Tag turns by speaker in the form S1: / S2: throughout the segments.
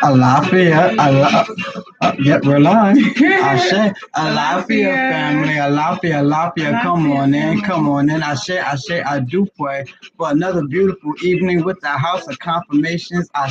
S1: Alafia, yep, we're live. Ashe, Alafia family, Alafia, come on in, come on in. I do pray for another beautiful evening with the House of Confirmations. I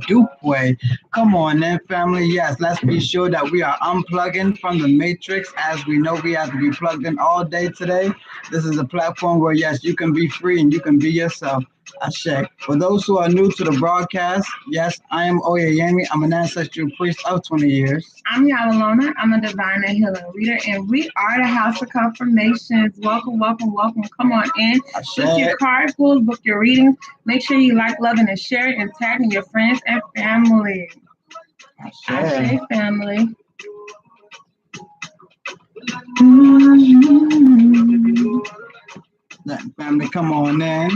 S1: do pray. Come on in, family. Yes, let's be sure that we are unplugging from the matrix as we know we have to be plugged in all day today. This is a platform where, yes, you can be free and you can be yourself. Ashe. For those who are new to the broadcast, yes, I am Oyeyemi. I'm an ancestral priest of 20 years.
S2: I'm Yalalona. I'm a divine and healing reader, and we are the House of Confirmations. Welcome, welcome, welcome. Come on in.
S1: Ashe.
S2: Book your card pulls, book your readings. Make sure you like, love, and share it, and tagging your friends and family. Ashe, family.
S1: Let family come on in.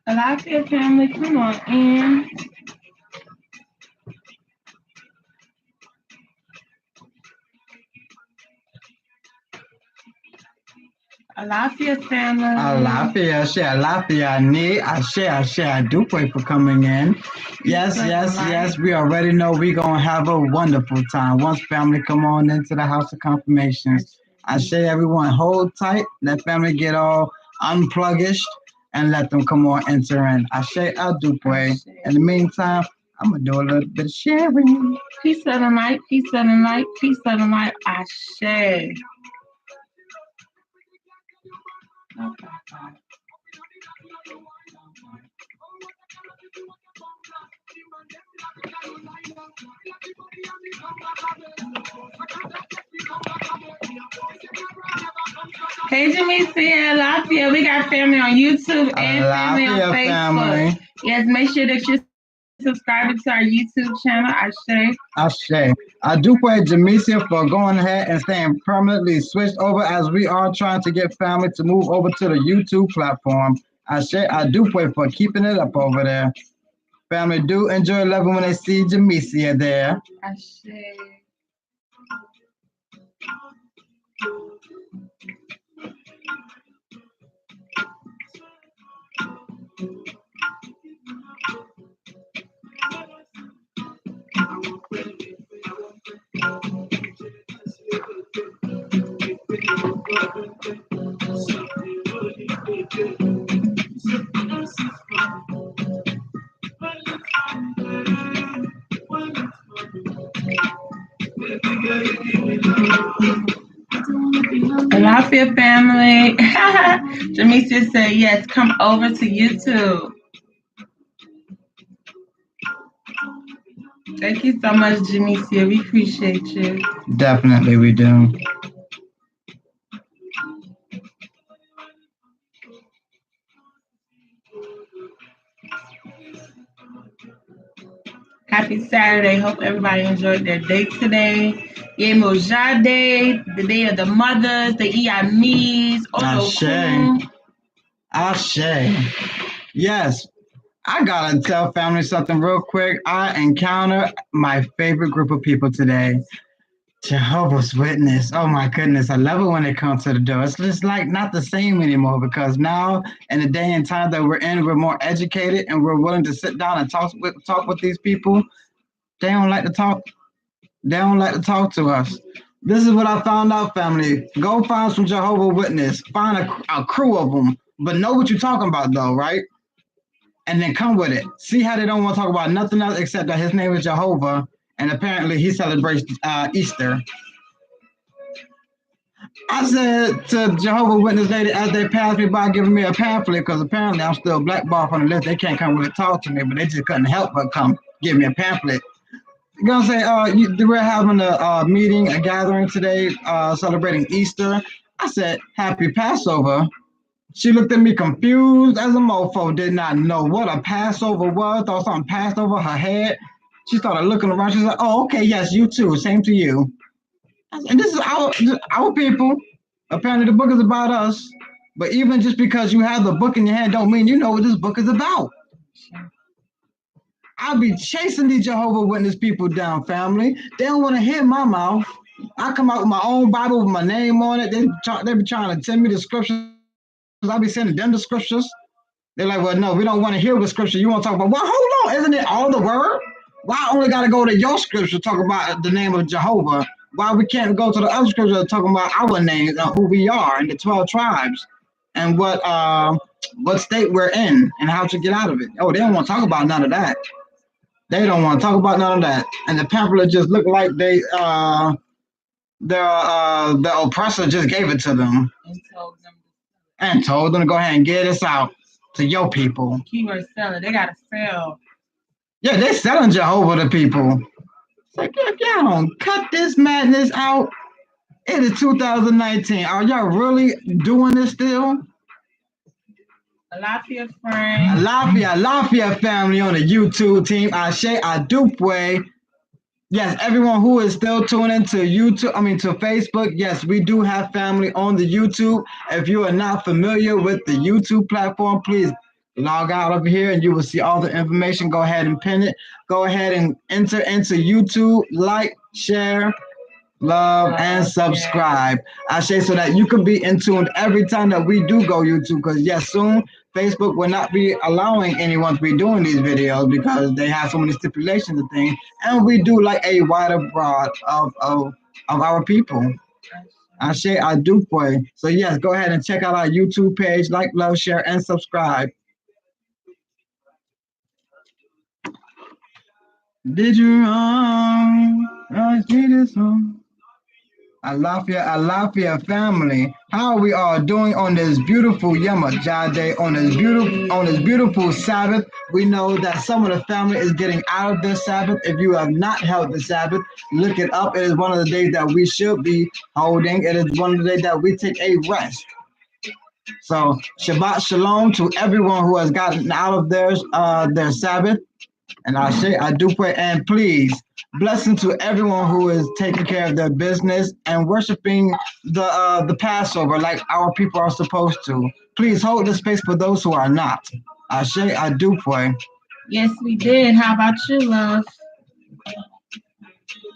S2: Alafia family, come on in. Alafia family.
S1: Alafia, ni, Ashe, I do pray for coming in. Yes, we already know we're going to have a wonderful time. Once family come on into the House of Confirmations. Ashe, everyone, hold tight. Let family get all unpluggish and let them come on enter in. Ashe, I do pray. In the meantime, I'm going to do a little bit of sharing.
S2: Peace of the night, peace of the night, peace of the night. Ashe. Hey, Jamisa and Alafia, we got family on YouTube and family on Facebook. Family. Yes, make sure that you're subscribing to our YouTube channel.
S1: Ashe. I do pray Jamisa for going ahead and staying permanently switched over as we are trying to get family to move over to the YouTube platform. Ashe. I do pray for keeping it up over there. Family do enjoy loving when they see Jamisa there.
S2: Ashe. Alafia family. Jamisa said, yes, come over to YouTube. Thank you so much, Jamisa. We appreciate you.
S1: Definitely we do.
S2: Happy Saturday. Hope everybody enjoyed their day today. Yemojade, the day of the mothers, the Iamis,
S1: Ashe. Yes. I gotta tell family something real quick. I encountered my favorite group of people today. Jehovah's Witness. Oh my goodness. I love it when they come to the door. It's just like not the same anymore because now in the day and time that we're in, we're more educated and we're willing to sit down and talk with these people. They don't like to talk. They don't like to talk to us. This is what I found out, family. Go find some Jehovah's Witness. Find a crew of them, but know what you're talking about, though, right? And then come with it. See how they don't want to talk about nothing else except that his name is Jehovah, and apparently he celebrates Easter. I said to Jehovah's Witness lady as they passed me by giving me a pamphlet, because apparently I'm still blackballed from the list. They can't come really talk to me, but they just couldn't help but come give me a pamphlet. gonna say, we're having a meeting, a gathering today, celebrating Easter. I said, Happy Passover. She looked at me confused as a mofo, did not know what a Passover was, thought something passed over her head. She started looking around. She's like, oh, okay, yes, you too. Same to you. And this is our people. Apparently, the book is about us. But even just because you have the book in your hand, don't mean you know what this book is about. I'll be chasing these Jehovah Witness people down, family. They don't want to hear my mouth. I come out with my own Bible with my name on it. They be trying to tell me the scriptures. I'll be sending them the scriptures. They're like, well, no, we don't want to hear the scripture. You want to talk about, well, hold on, isn't it all the word? Why I only got to go to your scripture to talk about the name of Jehovah? Why we can't go to the other scripture to talk about our names and who we are and the 12 tribes and what state we're in and how to get out of it? Oh, they don't want to talk about none of that. They don't want to talk about none of that. And the pamphlet just look like the oppressor just gave it to them and told them to go ahead and get this out to your people.
S2: Keyword seller, they gotta sell.
S1: Yeah, they selling Jehovah to people. It's like, y'all cut this madness out. It is 2019. Are y'all really doing this still?
S2: Alafia friend.
S1: Alafia family on the YouTube team. Ashe Adupwe. Yes, everyone who is still tuning to to Facebook, yes, we do have family on the YouTube. If you are not familiar with the YouTube platform, please log out over here and you will see all the information. Go ahead and pin it. Go ahead and enter into YouTube, like, share, love, and subscribe. I say so that you can be in tune every time that we do go YouTube. Because yes, soon Facebook will not be allowing anyone to be doing these videos because they have so many stipulations and things. And we do like a wider broad of our people. I do pray. So yes, go ahead and check out our YouTube page, like, love, share, and subscribe. Did you see this one? Alafia family. How are we all doing on this beautiful Yama Day, on this beautiful Sabbath? We know that some of the family is getting out of this Sabbath. If you have not held the Sabbath, look it up. It is one of the days that we should be holding. It is one of the days that we take a rest. So Shabbat Shalom to everyone who has gotten out of their Sabbath. And I do pray, and please, blessing to everyone who is taking care of their business and worshiping the Passover like our people are supposed to. Please hold the space for those who are not. I do pray.
S2: Yes, we did. How about you, love?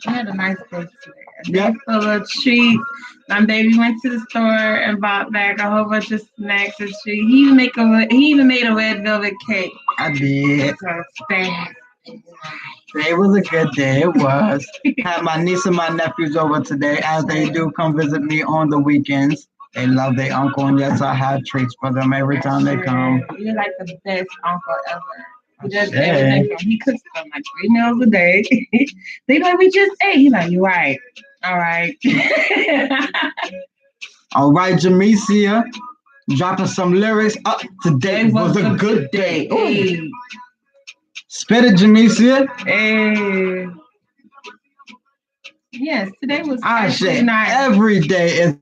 S2: I had a nice day today. A day full of treats. My baby went to the store and bought back a whole bunch of snacks and treats. He even made a red velvet cake.
S1: I did.
S2: So fast.
S1: It was a good day. It was. Had my niece and my nephews over today, as they do come visit me on the weekends. They love their uncle, and yes, I have treats for them every time they come.
S2: You're like the best uncle ever. He does everything for them. He cooks them like 3 meals a day. They like, we just ate. He's like, you're right. All right.
S1: All right, Jamesia. Dropping some lyrics. Today was a good day. Hey. Spit it, Jamesia.
S2: Hey. Yes, today was actually nice.
S1: Every day is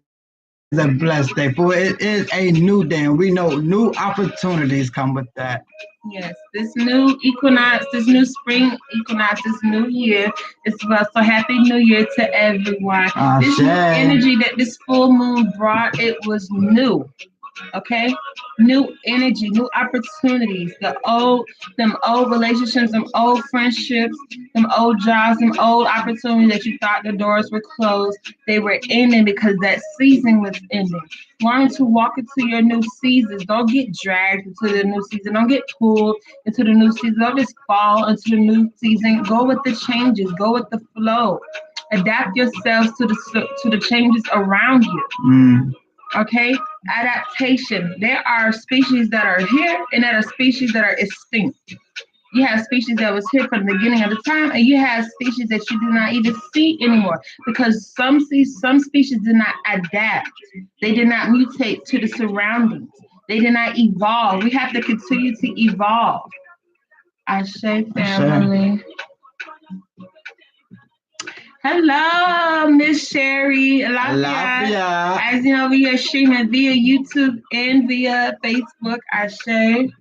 S1: a blessed day, for it is a new day, and we know new opportunities come with that.
S2: Yes, this new equinox, this new spring equinox, this new year is well. So happy New Year to everyone. This new energy that this full moon brought, it was new. Okay, new energy, new opportunities. Them old relationships, them old friendships, them old jobs, them old opportunities that you thought the doors were closed, they were ending because that season was ending. Learn to walk into your new seasons. Don't get dragged into the new season. Don't get pulled into the new season. Don't just fall into the new season. Go with the changes. Go with the flow. Adapt yourselves to the changes around you. Okay, adaptation. There are species that are here and there are species that are extinct. You have species that was here from the beginning of the time, and you have species that you do not even see anymore because some species did not adapt. They did not mutate to the surroundings. They did not evolve. We have to continue to evolve. Ashe family. Hello, Miss Sherry.
S1: Alafia.
S2: As you know, we are streaming via YouTube and via Facebook. Ashe.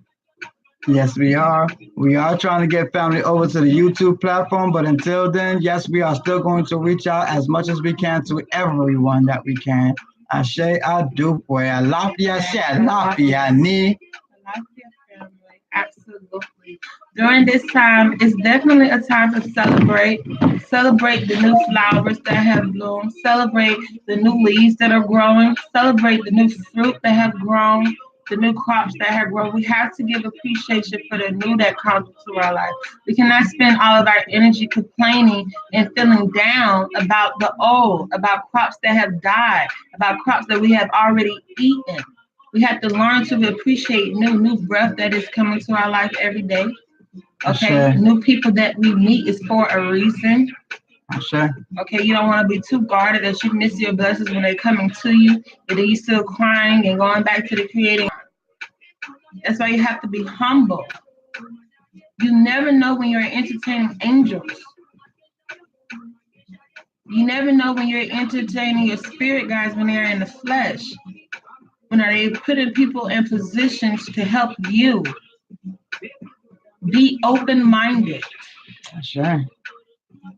S1: Yes, we are. We are trying to get family over to the YouTube platform, but until then, yes, we are still going to reach out as much as we can to everyone that we can. Ashe adu boy. Alafia she alafia ni.
S2: Alafia family. Absolutely. During this time, it's definitely a time to celebrate. Celebrate the new flowers that have bloomed. Celebrate the new leaves that are growing. Celebrate the new fruit that have grown. The new crops that have grown. We have to give appreciation for the new that comes into our life. We cannot spend all of our energy complaining and feeling down about the old, about crops that have died, about crops that we have already eaten. We have to learn to appreciate new breath that is coming to our life every day. Okay,
S1: Ashe.
S2: new people that we meet is for a reason.
S1: Ashe.
S2: Okay, you don't want to be too guarded that you miss your blessings when they're coming to you, and then you still crying and going back to the creating. That's why you have to be humble. You never know when you're entertaining angels. You never know when you're entertaining your spirit guides when they're in the flesh. When are they putting people in positions to help you? Be open-minded.
S1: Ashe.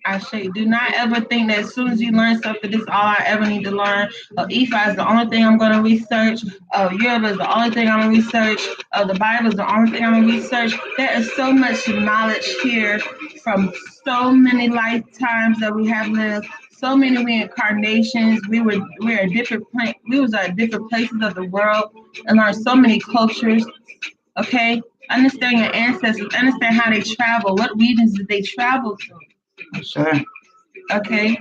S2: I say, do not ever think that as soon as you learn something, this is all I ever need to learn. Ifa is the only thing I'm going to research. Yoruba is the only thing I'm going to research. The Bible is the only thing I'm going to research. There is so much knowledge here from so many lifetimes that we have lived, so many reincarnations. We are different. We was at different places of the world and learned so many cultures. Okay, understand your ancestors. Understand how they travel. What regions did they travel to?
S1: Ashe.
S2: Okay,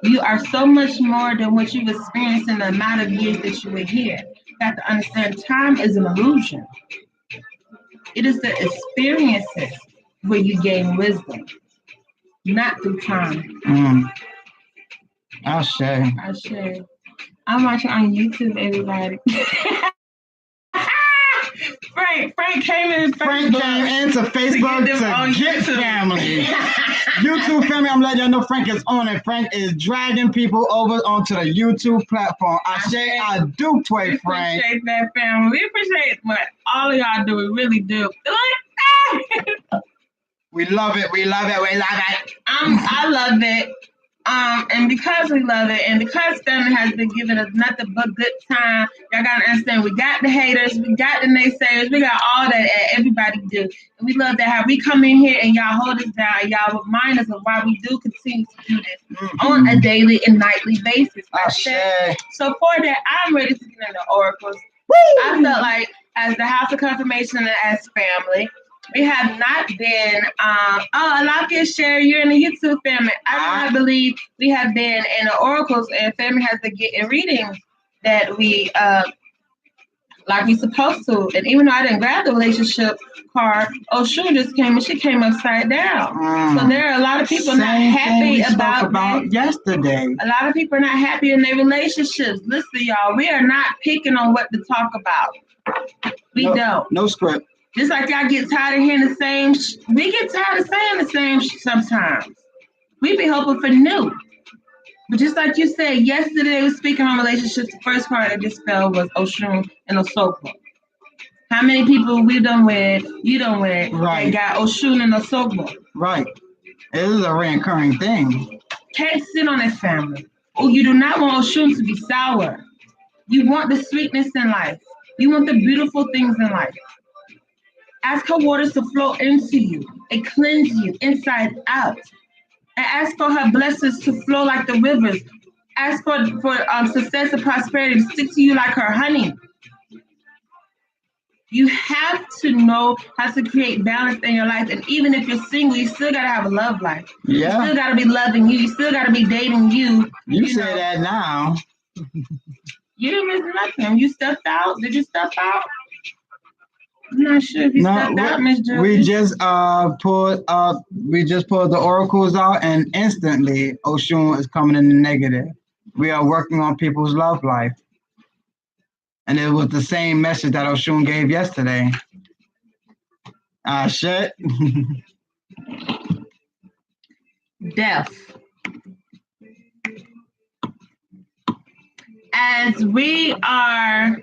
S2: you are so much more than what you've experienced in the amount of years that you were here. You have to understand time is an illusion. It is the experiences where you gain wisdom, not through time.
S1: Ashe.
S2: I should. I'm watching on YouTube, everybody. Frank came in.
S1: Frank came into Facebook to get family. YouTube family, I'm letting y'all know Frank is on it. Frank is dragging people over onto the YouTube platform. Ashe, I do play Frank.
S2: We appreciate that family. We appreciate what all of y'all do. We really do.
S1: We love it. We love it. We love it.
S2: I love it. And because we love it, and because family has been giving us nothing but good time, y'all gotta understand we got the haters, we got the naysayers, we got all that everybody do. And we love that how we come in here and y'all hold us down, and y'all remind us of why we do continue to do this on a daily and nightly basis. So for that, I'm ready to get into oracles. I felt like as the House of Confirmation and as family, we have not been, Alafia Sherry, you're in the YouTube family. I believe we have been in the oracles and family has been getting readings that we, like we supposed to. And even though I didn't grab the relationship card, Oshun just came and she came upside down. So there are a lot of people not happy about
S1: yesterday.
S2: A lot of people are not happy in their relationships. Listen, y'all, we are not picking on what to talk about. We don't.
S1: No script.
S2: Just like y'all get tired of hearing the same, we get tired of saying the same sometimes. We be hoping for new. But just like you said, yesterday we was speaking on relationships. The first card that just fell was Oshun and Osoko. How many people we done with, you done with, that got Oshun and Osoko?
S1: Right. It is a reoccurring thing.
S2: Can't sit on this family. Oh, you do not want Oshun to be sour. You want the sweetness in life. You want the beautiful things in life. Ask her waters to flow into you and cleanse you inside out. And ask for her blessings to flow like the rivers. Ask for success and prosperity to stick to you like her honey. You have to know how to create balance in your life. And even if you're single, you still got to have a love life.
S1: Yeah.
S2: You still got to be loving you. You still got to be dating you.
S1: You say that now.
S2: You didn't miss nothing. You stepped out. Did you step out? I'm not sure if you stepped out, Miss Julie.
S1: We just pulled the oracles out, and instantly Oshun is coming in the negative. We are working on people's love life, and it was the same message that Oshun gave yesterday. Shit.
S2: Death. as we are.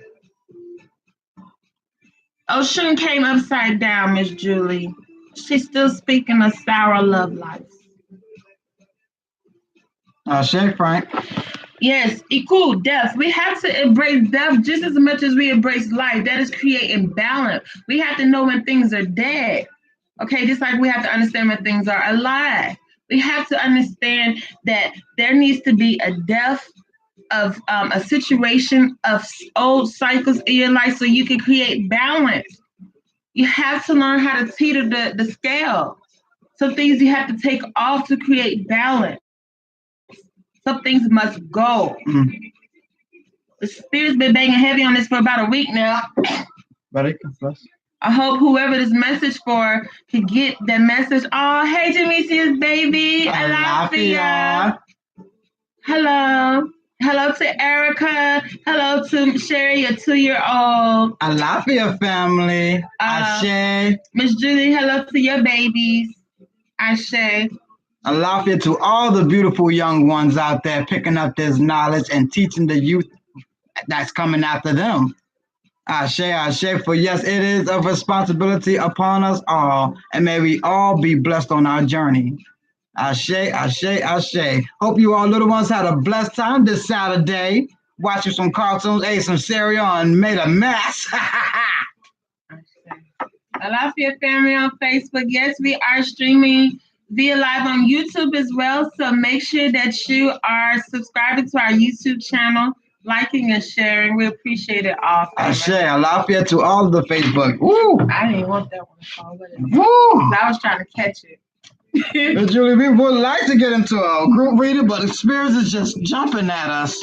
S2: Ocean came upside down, Miss Julie. She's still speaking of sour love life.
S1: Shay Frank.
S2: Yes, equal death. We have to embrace death just as much as we embrace life. That is creating balance. We have to know when things are dead. Okay, just like we have to understand when things are alive. We have to understand that there needs to be a death of a situation of old cycles in your life so you can create balance. You have to learn how to teeter the scale. Some things you have to take off to create balance. Some things must go. The spirit's been banging heavy on this for about a week now. I hope whoever this message for can get that message. Oh, hey, Jamisia's baby. Alafia. Hello. Hello to Erica. Hello to Sherry, a 2-year-old.
S1: Alafia family. Ashe.
S2: Miss Julie, hello to your babies. Ashe.
S1: Alafia to all the beautiful young ones out there picking up this knowledge and teaching the youth that's coming after them. Ashe, Ashe, for yes, it is a responsibility upon us all, and may we all be blessed on our journey. Ashe, Ashe, Ashe. Hope you all little ones had a blessed time this Saturday. Watching some cartoons, ate some cereal, and made a mess.
S2: Alafia family on Facebook. Yes, we are streaming via live on YouTube as well. So make sure that you are subscribing to our YouTube channel, liking and sharing. We appreciate it all.
S1: Ashe, Alafia to all of the Facebook. Woo!
S2: I didn't want that one to fall. Woo! I was trying to catch it.
S1: But Julie, we would like to get into a group reading, but the spirits is just jumping at us.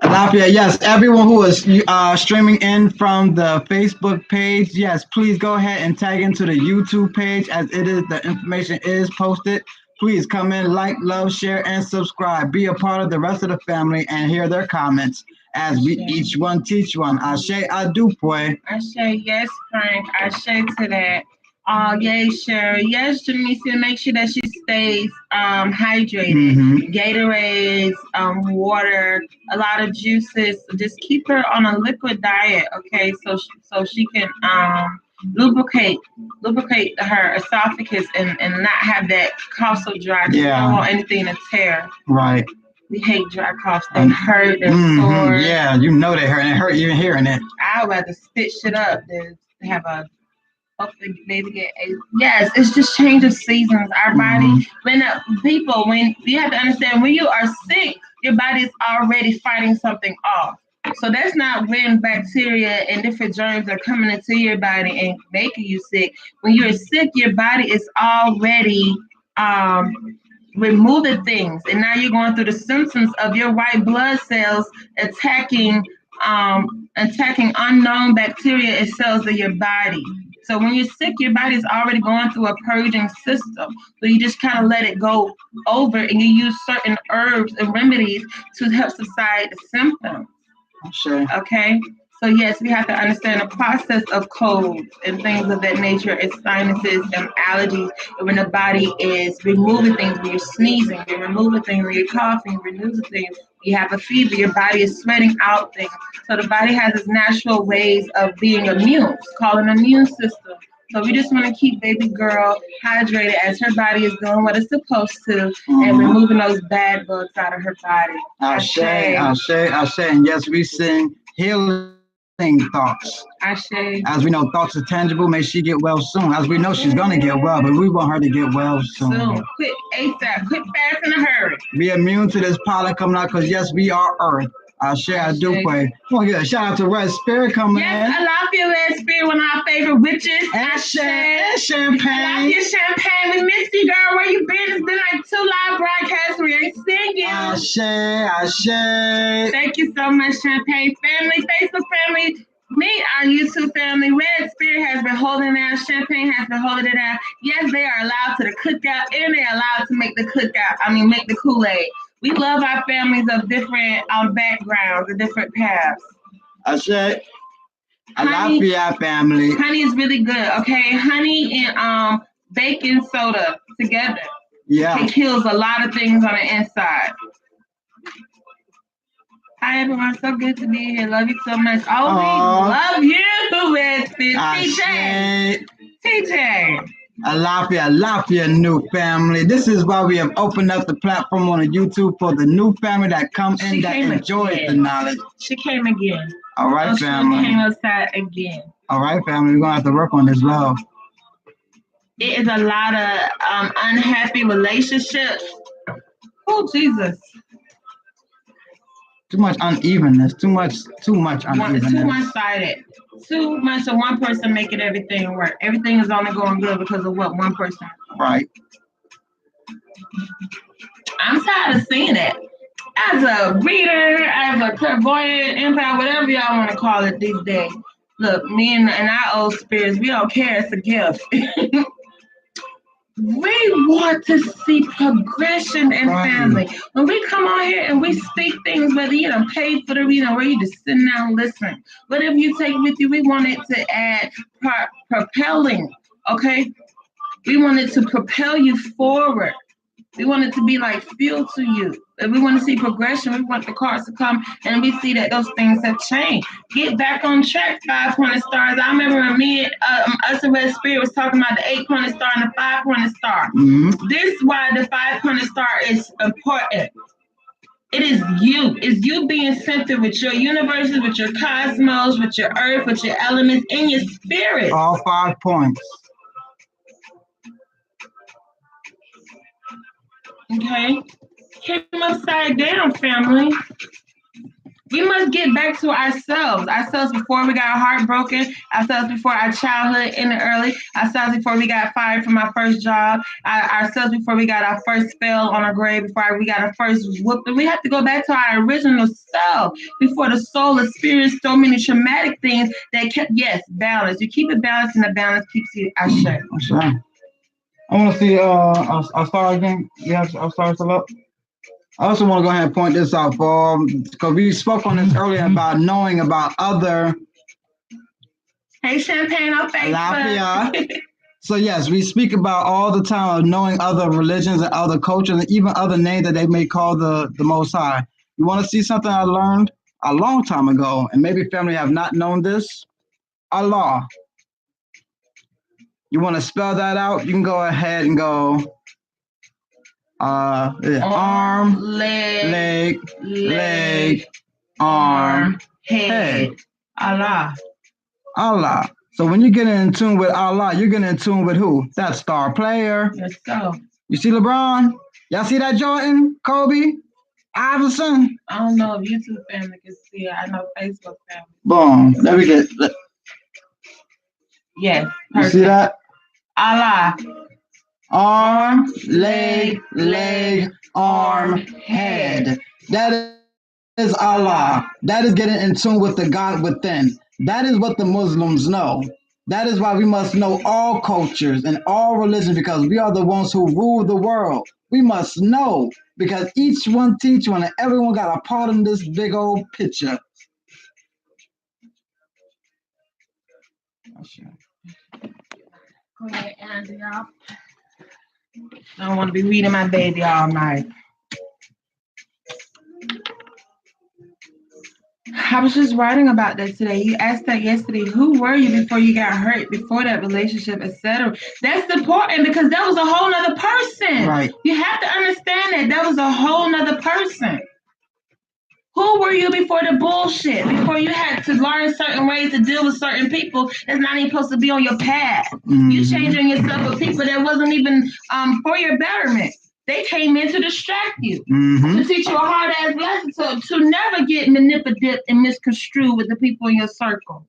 S1: Alafia, yes, everyone who is streaming in from the Facebook page, yes, please go ahead and tag into the YouTube page as it is the information is posted. Please come in, like, love, share, and subscribe. Be a part of the rest of the family and hear their comments as we each one teach one. Ashe, adu, boy.
S2: Ashe, yes, Frank. Ashe to that. Yay, Sherry. Yes, Jamisa, make sure that she stays hydrated. Gatorades, water, a lot of juices. Just keep her on a liquid diet, okay? So she can lubricate her esophagus and not have that cough so dry. Yeah. Don't want anything to tear.
S1: Right.
S2: We hate dry coughs. They hurt. They're sore.
S1: Yeah, you know they hurt. And it hurt even hearing it.
S2: I'd rather spit shit up than have a hopefully maybe get a yes. It's just change of seasons. Our body when you have to understand when you are sick, your body is already fighting something off. So that's not when bacteria and different germs are coming into your body and making you sick. When you're sick, your body is already removing things, and now you're going through the symptoms of your white blood cells attacking unknown bacteria and cells in your body. So when you're sick, your body's already going through a purging system. So you just kind of let it go over, and you use certain herbs and remedies to help subside the symptoms.
S1: Sure.
S2: Okay. So yes, we have to understand the process of colds and things of that nature, and sinuses and allergies. And when the body is removing things, when you're sneezing, you're removing things, when you're coughing, you're removing things. You have a fever, your body is sweating out things. So the body has its natural ways of being immune. It's called an immune system. So we just want to keep baby girl hydrated as her body is doing what it's supposed to and removing those bad bugs out of her body.
S1: Ashe, Ashe, Ashe. And yes, we sing healing thoughts.
S2: Ashe.
S1: As we know, thoughts are tangible. May she get well soon. As we know, she's going to get well, but we want her to get well soon.
S2: Quick ASAP. Quick, fast, in a hurry.
S1: Be immune to this pollen coming out because, yes, we are Earth. Ashe, I do pray. Come on, get a shout out to Red Spirit coming in.
S2: Yes, Alafia Red Spirit, one of our favorite witches.
S1: Ashe, and Champagne.
S2: Alafia Champagne, we missed you, girl. Where you been? It's been like 2 live broadcasts. We ain't seen you.
S1: Ashe, Ashe.
S2: Thank you so much, Champagne family, Facebook family. Me, our YouTube family, Red Spirit has been holding down, Champagne has been holding it down. Yes, they are allowed to the cookout, and they're allowed to make the make the Kool-Aid. We love our families of different backgrounds and different paths.
S1: Alafia family.
S2: Honey is really good, okay? Honey and baking soda together.
S1: Yeah.
S2: It kills a lot of things on the inside. Hi everyone, so good to be here. Love you so much. Oh, we love you, TJ. TJ.
S1: Alafia, new family. This is why we have opened up the platform on the YouTube for the new family that come in that enjoys the knowledge.
S2: She came again.
S1: All right, family.
S2: She came outside again.
S1: All right, family. We're gonna have to work on this love.
S2: It is a lot of unhappy relationships. Oh, Jesus.
S1: Too much unevenness. Too much unevenness.
S2: Too one-sided. Too much of one person making everything work. Everything is only going good because of what one person.
S1: Right.
S2: I'm tired of seeing it. As a reader, as a clairvoyant, empath, whatever y'all want to call it these days. Look, me and our old spirits, we don't care. It's a gift. We want to see progression in family. When we come on here and we speak things, whether you don't pay for the reading or you just sitting down listening, whatever you take with you, we want it to add propelling, okay? We want it to propel you forward. We want it to be like fuel to you. If we want to see progression, we want the cards to come and we see that those things have changed. Get back on track, 5-pointed stars. I remember when me and us and Red Spirit was talking about the 8-pointed star and the 5-pointed star. Mm-hmm. This is why the 5-pointed star is important. It is you. It's you being centered with your universes, with your cosmos, with your earth, with your elements, and your spirit.
S1: All 5 points.
S2: Okay? Came upside down, family. We must get back to ourselves before we got our heart broken, ourselves before our childhood in the early, ourselves before we got fired from our first job, ourselves before we got our first spell on our grade, before we got our first whooping. We have to go back to our original self before the soul experienced so many traumatic things that kept, balance. You keep it balanced and the balance keeps you ashe.
S1: Sure. I want to see I'll start again. Yeah, I'll start still up. I also want to go ahead and point this out because we spoke on this earlier about knowing about other.
S2: Hey, Champagne on Facebook.
S1: Alafia. So yes, we speak about all the time of knowing other religions and other cultures and even other names that they may call the Most High. You want to see something I learned a long time ago, and maybe family have not known this? Allah. You want to spell that out? You can go ahead and go arm, leg, arm, head.
S2: Allah.
S1: So when you get in tune with Allah, you're getting in tune with who? That star player.
S2: Let's go.
S1: You see LeBron? Y'all see that Jordan? Kobe? Iverson?
S2: I don't know if YouTube family can see it. I know Facebook family.
S1: Boom. Let me get.
S2: Yes.
S1: Perfect. You see that?
S2: Allah.
S1: Arm, leg, arm, head. That is Allah. That is getting in tune with the God within. That is what the Muslims know. That is why we must know all cultures and all religions, because we are the ones who rule the world. We must know because each one teach one and everyone got a part in this big old picture.
S2: Go ahead, Andy, y'all. I don't want to be reading my baby all night. I was just writing about that today. You asked that yesterday. Who were you before you got hurt, before that relationship, etc.? That's important because that was a whole nother person.
S1: Right.
S2: You have to understand that was a whole nother person. Who were you before the bullshit? Before you had to learn certain ways to deal with certain people that's not even supposed to be on your path. Mm-hmm. You changing yourself with people that wasn't even for your betterment. They came in to distract you, to teach you a hard-ass lesson, to never get manipulated and misconstrued with the people in your circle.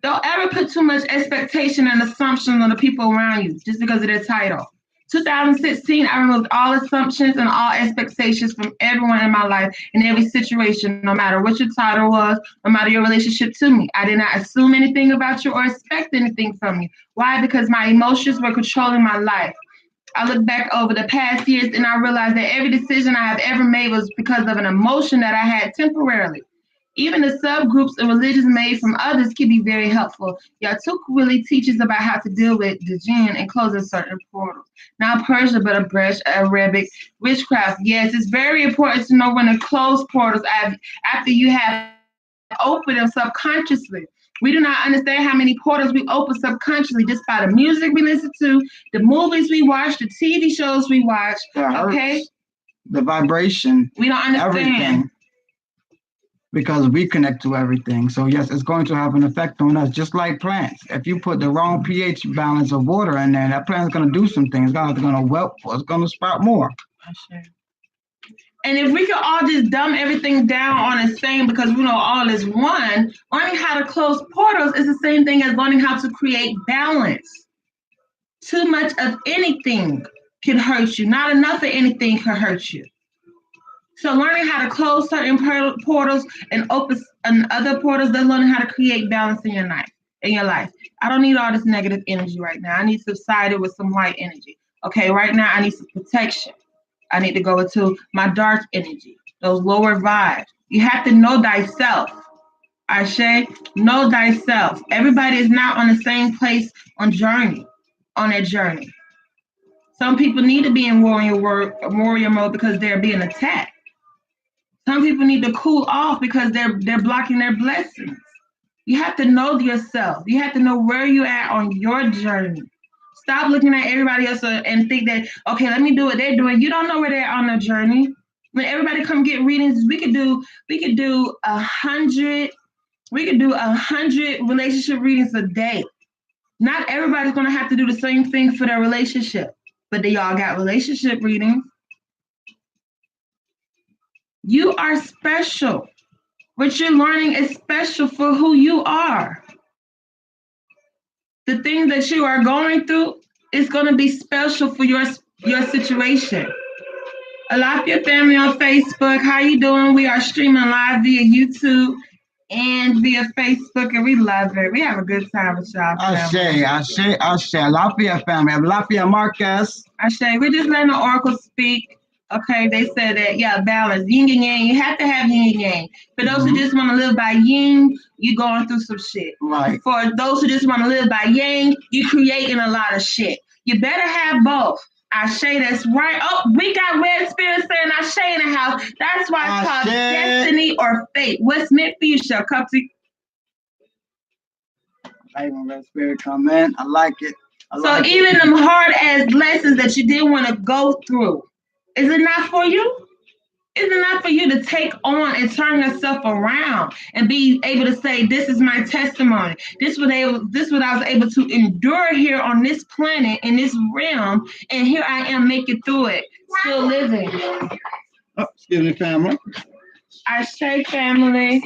S2: Don't ever put too much expectation and assumption on the people around you just because of their title. 2016, I removed all assumptions and all expectations from everyone in my life in every situation, no matter what your title was, no matter your relationship to me. I did not assume anything about you or expect anything from you. Why? Because my emotions were controlling my life. I look back over the past years and I realized that every decision I have ever made was because of an emotion that I had temporarily. Even the subgroups and religions made from others can be very helpful. Yatuk really teaches about how to deal with the jinn and closing certain portals. Not Persia, but a Bresh, Arabic, witchcraft. Yes, it's very important to know when to close portals after you have opened them subconsciously. We do not understand how many portals we open subconsciously just by the music we listen to, the movies we watch, the TV shows we watch. Okay?
S1: The vibration.
S2: We don't understand.
S1: Everything. Because we connect to everything. So yes, it's going to have an effect on us, just like plants. If you put the wrong pH balance of water in there, that plant's going to do some things. It's going to whelp or it's going to sprout more.
S2: And if we could all just dumb everything down on the same, because we know all is one, learning how to close portals is the same thing as learning how to create balance. Too much of anything can hurt you. Not enough of anything can hurt you. So learning how to close certain portals and open other portals, that's learning how to create balance in your life. I don't need all this negative energy right now. I need to subside it with some light energy. Okay, right now I need some protection. I need to go into my dark energy, those lower vibes. You have to know thyself. Ashe, know thyself. Everybody is not on the same place on their journey. Some people need to be in warrior mode because they're being attacked. Some people need to cool off because they're blocking their blessings. You have to know yourself. You have to know where you're at on your journey. Stop looking at everybody else and think that, okay, let me do what they're doing. You don't know where they're on their journey. When everybody come get readings, we could do 100 relationship readings a day. Not everybody's gonna have to do the same thing for their relationship, but they all got relationship readings. You are special. What you're learning is special for who you are. The things that you are going through is going to be special for your situation. Alafia family on Facebook, how you doing? We are streaming live via YouTube and via Facebook, and we love it. We have a good time with y'all.
S1: Ashe. Alafia family. Alafia Marquez.
S2: Ashe. We're just letting the oracle speak. Okay, they said that, yeah, balance, yin and yang. You have to have yin and yang. For those who just want to live by yin, you're going through some shit.
S1: Right.
S2: For those who just want to live by yang, you're creating a lot of shit. You better have both. Ashe, that's right. Oh, we got Red Spirit saying Ashe in the house. That's why it's called destiny or fate. What's meant for you shall come to you.
S1: I like when Red Spirit come in. I like it.
S2: So even them hard ass lessons that you didn't want to go through, is it not for you? Is it not for you to take on and turn yourself around and be able to say, this is my testimony. This what I was able to endure here on this planet, in this realm, and here I am making through it, still living.
S1: Oh, excuse me, family.
S2: I say family.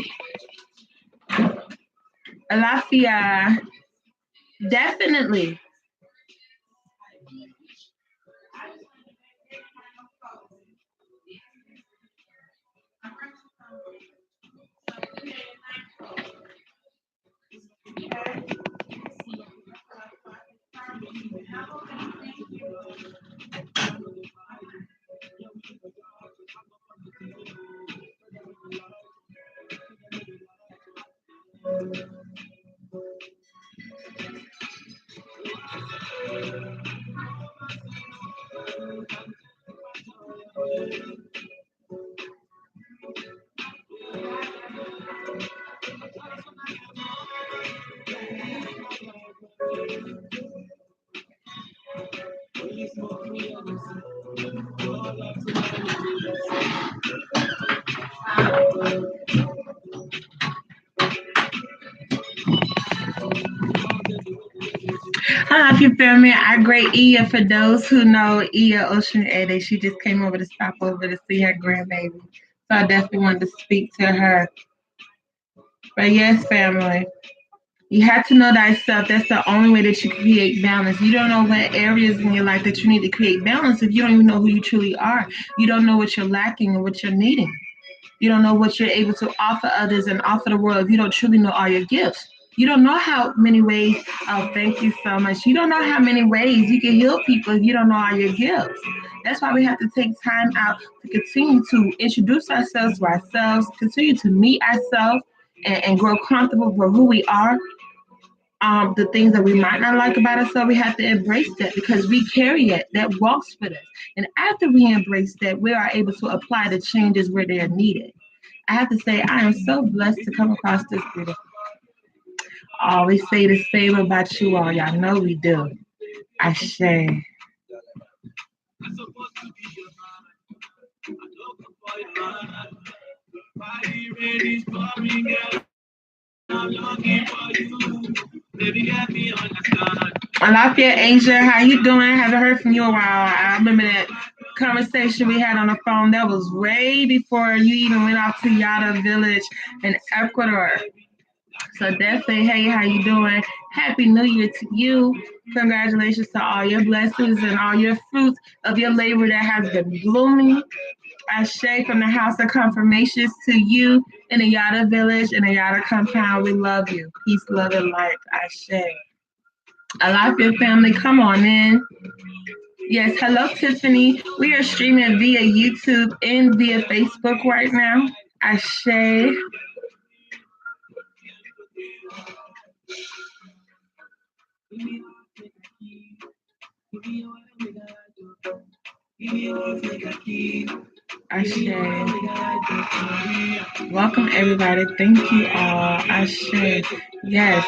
S2: Alafia. Definitely. Hi, if you feel me, I great Ia. For those who know Ia Ocean Eddy, she just came over to stop over to see her grandbaby. So I definitely wanted to speak to her. But yes, family, you have to know thyself. That's the only way that you can create balance. You don't know what areas in your life that you need to create balance if you don't even know who you truly are. You don't know what you're lacking and what you're needing. You don't know what you're able to offer others and offer the world if you don't truly know all your gifts. You don't know how many ways. Oh, thank you so much. You don't know how many ways you can heal people if you don't know all your gifts. That's why we have to take time out to continue to introduce ourselves to ourselves, continue to meet ourselves, and grow comfortable for who we are. The things that we might not like about ourselves, we have to embrace that because we carry it. That walks with us. And after we embrace that, we are able to apply the changes where they are needed. I have to say, I am so blessed to come across this beautiful. I always say the same about you all. Y'all know we do. I say. Alafia, Asia, how you doing? I haven't heard from you in a while. I remember that conversation we had on the phone. That was way before you even went off to Yada Village in Ecuador. So definitely, hey, how you doing? Happy New Year to you. Congratulations to all your blessings and all your fruits of your labor that has been blooming. Ashe from the House of Confirmations to you in the Yada Village and the Yada Compound. We love you. Peace, love, and light. Ashe. Alafia family, come on in. Yes, hello, Tiffany. We are streaming via YouTube and via Facebook right now. Ashe. Ashe. Welcome, everybody. Thank you all. Ashe. Yes.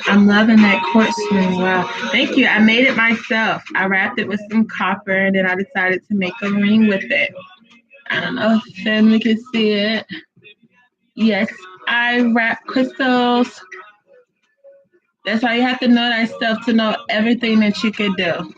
S2: I'm loving that quartz ring. Wow. Thank you. I made it myself. I wrapped it with some copper and then I decided to make a ring with it. I don't know if family can see it. Yes, I wrap crystals. That's why you have to know thyself to know everything that you can do.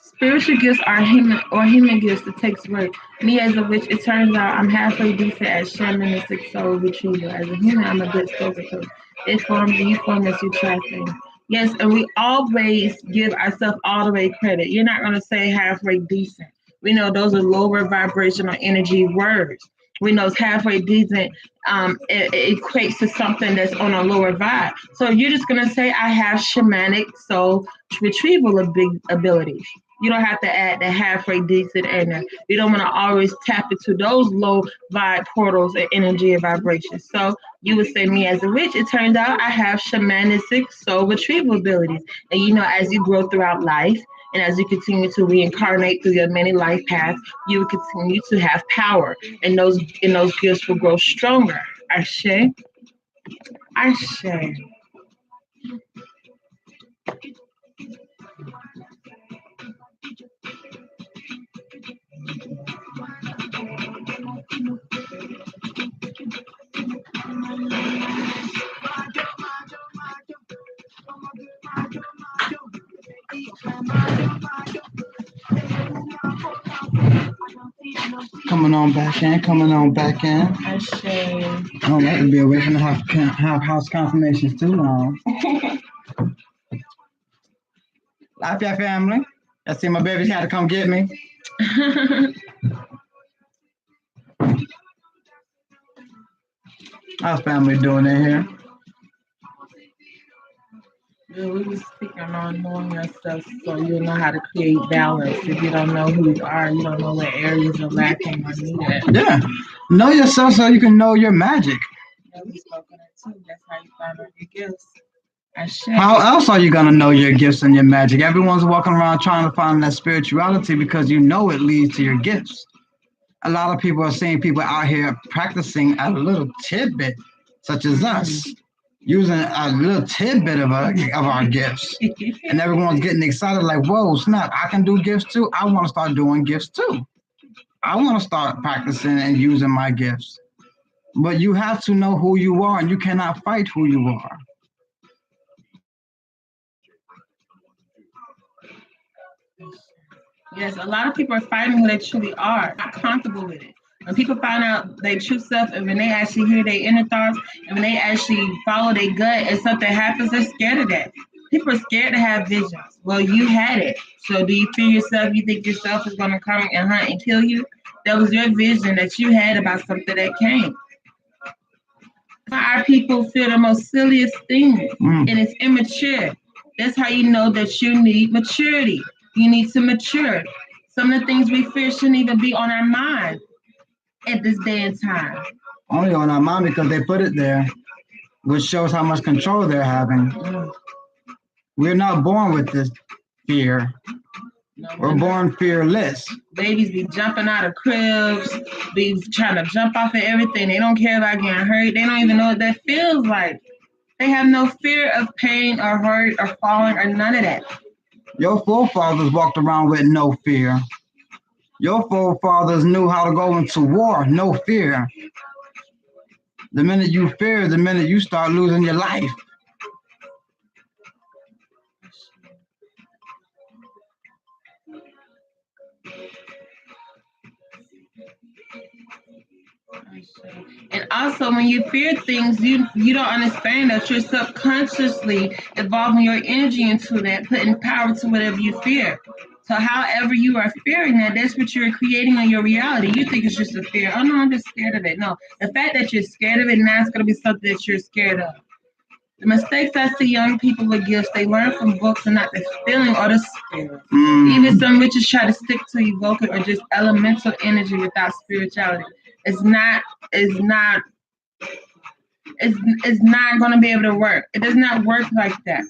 S2: Spiritual gifts are human gifts. It takes work. Me as a witch, it turns out I'm halfway decent at shamanistic soul retrieval. As a human, I'm a good storyteller. It forms and you form as you try things. Yes, and we always give ourselves all the way credit. You're not gonna say halfway decent. We know those are lower vibrational energy words. We know it's halfway decent. It equates to something that's on a lower vibe. So you're just gonna say I have shamanic soul retrieval abilities. You don't have to add the halfway decent in there. You don't want to always tap into those low vibe portals and energy and vibrations. So you would say me as a witch, it turns out I have shamanistic soul retrieval abilities. And you know, as you grow throughout life and as you continue to reincarnate through your many life paths, you will continue to have power and those gifts will grow stronger. Ashe. Ashe.
S1: Coming on back in, coming on back in.
S2: Ashe.
S1: I don't like to be away from the house confirmations too long. Lafayette family. I see my babies had to come get me. How's family doing in here?
S2: Yeah, we were speaking on knowing yourself so you know how to create balance. If you don't know who you are, you don't know what areas are lacking or needed.
S1: Yeah. Know yourself so you can know your magic.
S2: Yeah, we spoke on it too. That's how you find out your gifts.
S1: How else are you going to know your gifts and your magic? Everyone's walking around trying to find that spirituality because you know it leads to your gifts. A lot of people are seeing people out here practicing a little tidbit, such as us, using a little tidbit of our gifts. And everyone's getting excited like, whoa, snap, I can do gifts too. I want to start doing gifts too. I want to start practicing and using my gifts. But you have to know who you are and you cannot fight who you are.
S2: Yes, a lot of people are fighting who they truly are, not comfortable with it. When people find out their true self and when they actually hear their inner thoughts and when they actually follow their gut and something happens, they're scared of that. People are scared to have visions. Well, you had it. So do you fear yourself? You think yourself is going to come and hunt and kill you? That was your vision that you had about something that came. Our people feel the most silliest things, and it's immature. That's how you know that you need maturity. You need to mature. Some of the things we fear shouldn't even be on our mind at this day and time.
S1: Only on our mind because they put it there, which shows how much control they're having. We're not born with this fear. We're born fearless.
S2: Babies be jumping out of cribs, be trying to jump off of everything. They don't care about getting hurt. They don't even know what that feels like. They have no fear of pain or hurt or falling or none of that.
S1: Your forefathers walked around with no fear. Your forefathers knew how to go into war, no fear. The minute you fear, the minute you start losing your life.
S2: And also, when you fear things, you don't understand that you're subconsciously evolving your energy into that, putting power to whatever you fear. So however you are fearing that, that's what you're creating on your reality. You think it's just a fear. Oh no, I'm just scared of it. No, the fact that you're scared of it, now it's going to be something that you're scared of. The mistakes I see young people with gifts, they learn from books and not the feeling or the spirit. Even some witches try to stick to evoking or just elemental energy without spirituality. It's not going to be able to work. It does not work like that.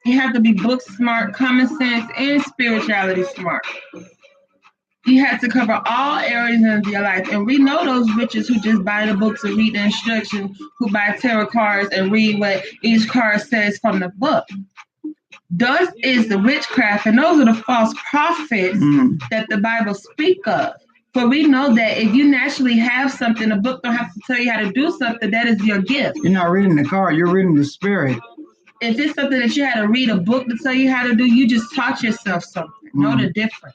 S2: You have to be book smart, common sense, and spirituality smart. You have to cover all areas of your life. And we know those witches who just buy the books and read the instructions, who buy tarot cards and read what each card says from the book. Those is the witchcraft, and those are the false prophets that the Bible speak of. For we know that if you naturally have something, a book don't have to tell you how to do something. That is your gift.
S1: You're not reading the card, you're reading the spirit.
S2: If it's something that you had to read a book to tell you how to do, you just taught yourself something. Know the difference.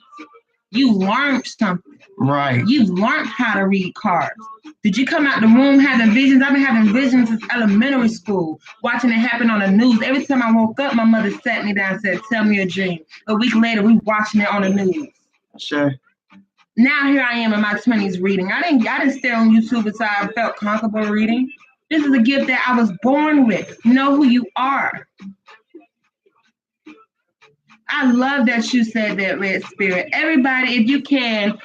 S2: You learned something.
S1: Right.
S2: You've learned how to read cards. Did you come out the womb having visions? I've been having visions since elementary school, watching it happen on the news. Every time I woke up, my mother sat me down and said, tell me a dream. A week later, we watching it on the news.
S1: Sure.
S2: Now here I am in my 20s reading. I didn't stay on YouTube until I felt comfortable reading. This is a gift that I was born with. Know who you are. I love that you said that, Red Spirit. Everybody, if you can,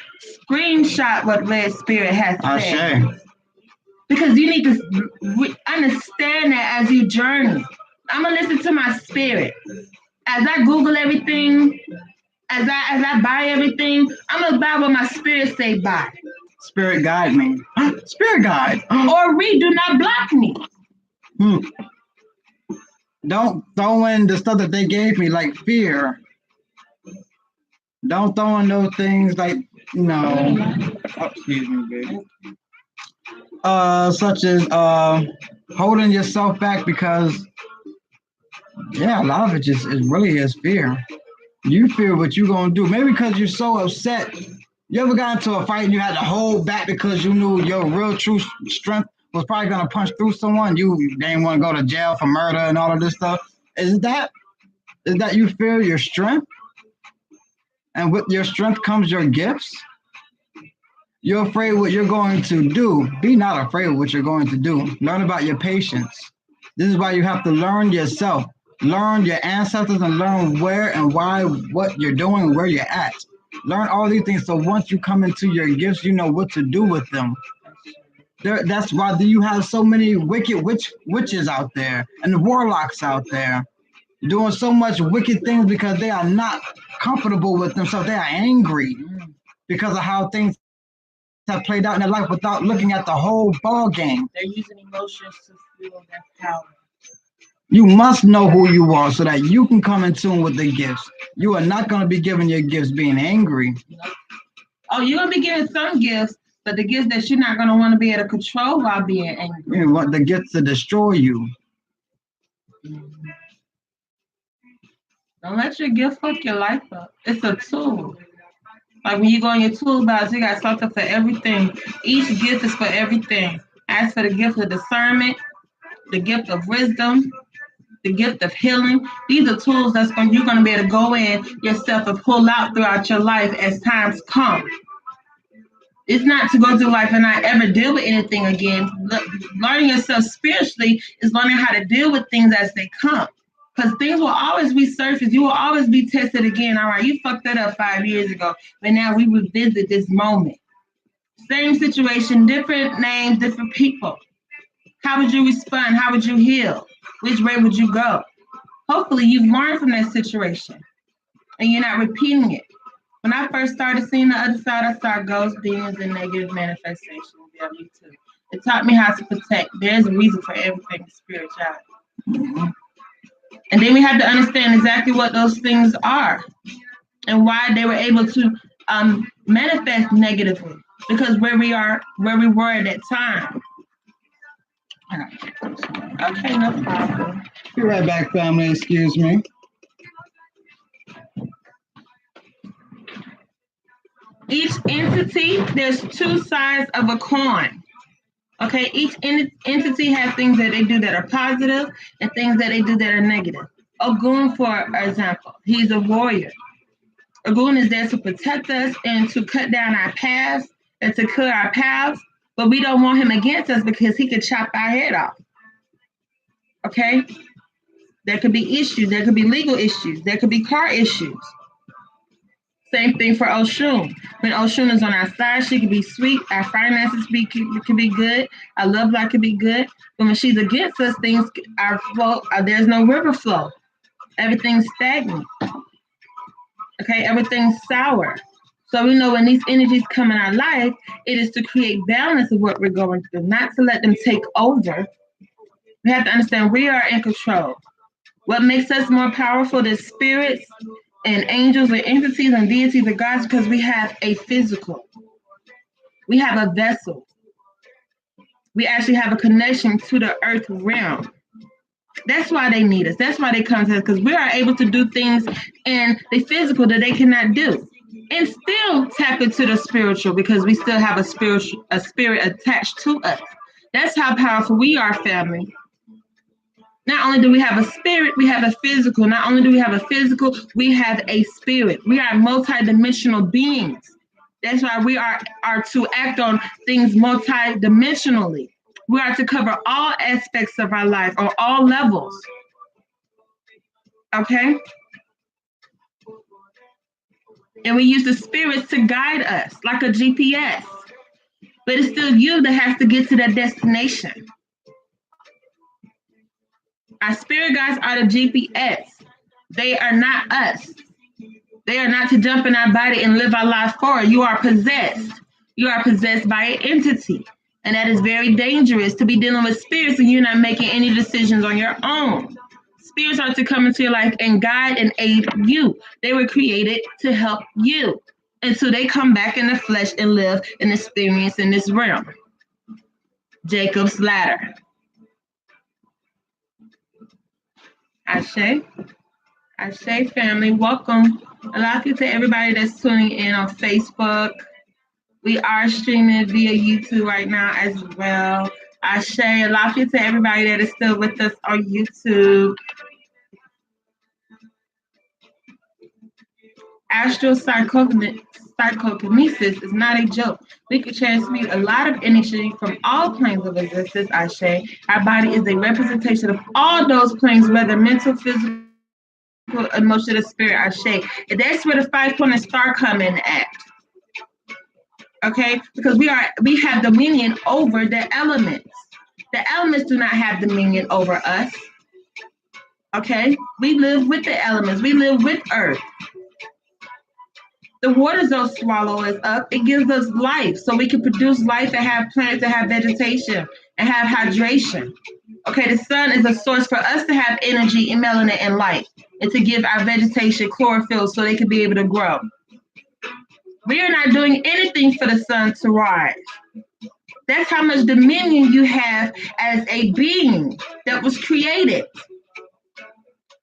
S2: screenshot what Red Spirit has said. Because you need to understand that as you journey. I'm going to listen to my spirit. As I Google everything, as I buy everything, I'm going to buy what my spirit say buy.
S1: Spirit guide me. Spirit guide.
S2: Or read, do not block me.
S1: Don't throw in the stuff that they gave me, like fear. Don't throw in those things like, excuse me, baby. Such as holding yourself back because, a lot of it just really is fear. You fear what you're going to do. Maybe because you're so upset. You ever got into a fight and you had to hold back because you knew your real true strength was probably going to punch through someone? You didn't want to go to jail for murder and all of this stuff. Is that you fear your strength? And with your strength comes your gifts? You're afraid what you're going to do. Be not afraid of what you're going to do. Learn about your patience. This is why you have to learn yourself. Learn your ancestors and learn where and why, what you're doing, where you're at. Learn all these things so once you come into your gifts, you know what to do with them. That's why you have so many wicked witches out there and the warlocks out there doing so much wicked things because they are not comfortable with themselves. They are angry because of how things have played out in their life without looking at the whole ball game.
S2: They're using emotions to feel their power.
S1: You must know who you are so that you can come in tune with the gifts. You are not going to be giving your gifts being angry.
S2: Oh, you're going to be giving some gifts, but the gifts that you're not going to want to be able to control while being angry.
S1: You want the gifts to destroy you.
S2: Don't let your gift fuck your life up. It's a tool. Like when you go in your toolbox, you got something for everything. Each gift is for everything. Ask for the gift of discernment, the gift of wisdom, the gift of healing. These are tools you're going to be able to go in yourself and pull out throughout your life as times come. It's not to go through life and not ever deal with anything again. Learning yourself spiritually is learning how to deal with things as they come. Because things will always resurface. You will always be tested again. All right, you fucked that up 5 years ago, but now we revisit this moment. Same situation, different names, different people. How would you respond? How would you heal? Which way would you go? Hopefully, you've learned from that situation and you're not repeating it. When I first started seeing the other side, I saw ghosts, demons, and negative manifestations. Yeah, me too. It taught me how to protect. There's a reason for everything, spirituality. Mm-hmm. And then we had to understand exactly what those things are and why they were able to manifest negatively. Because where we were at that time. Okay, no problem.
S1: Be right back, family. Excuse me.
S2: Each entity, there's two sides of a coin. Okay, each entity has things that they do that are positive and things that they do that are negative. Ogun, for example, he's a warrior. Ogun is there to protect us and to cut down our paths and to clear our paths, but we don't want him against us because he could chop our head off. Okay? There could be issues. There could be legal issues. There could be car issues. Same thing for Oshun. When Oshun is on our side, she can be sweet. Our finances can be good. Our love life can be good. But when she's against us, things our flow. There's no river flow. Everything's stagnant. Okay, everything's sour. So we know when these energies come in our life, it is to create balance of what we're going through, not to let them take over. We have to understand we are in control. What makes us more powerful than spirits and angels and entities and deities and gods, because we have a physical. We have a vessel. We actually have a connection to the earth realm. That's why they need us. That's why they come to us, because we are able to do things in the physical that they cannot do. And still tap into the spiritual, because we still have a spirit attached to us. That's how powerful we are, family. Not only do we have a spirit, we have a physical. Not only do we have a physical, we have a spirit. We are multidimensional beings. That's why we are to act on things multidimensionally. We are to cover all aspects of our life on all levels. Okay? And we use the spirits to guide us like a GPS. But it's still you that has to get to that destination. Our spirit guides are the GPS. They are not us. They are not to jump in our body and live our life forward. You are possessed. You are possessed by an entity. And that is very dangerous, to be dealing with spirits and you're not making any decisions on your own. Spirits are to come into your life and guide and aid you. They were created to help you until they come back in the flesh and live and experience in this realm. Jacob's ladder. Ashe. Ashe family, welcome. Alafia to everybody that's tuning in on Facebook. We are streaming via YouTube right now as well. Ashe, Alafia to everybody that is still with us on YouTube. Astral psychokinesis is not a joke. We can transmute a lot of energy from all planes of existence, Ashe. Our body is a representation of all those planes, whether mental, physical, emotional, spirit, Ashe. And that's where the five-pointed star come in at. Okay? Because we have dominion over the elements. The elements do not have dominion over us. Okay? We live with the elements. We live with earth. The waters don't swallow us up. It gives us life so we can produce life and have plants and have vegetation and have hydration. Okay, the sun is a source for us to have energy and melanin and light and to give our vegetation chlorophyll so they can be able to grow. We are not doing anything for the sun to rise. That's how much dominion you have as a being that was created.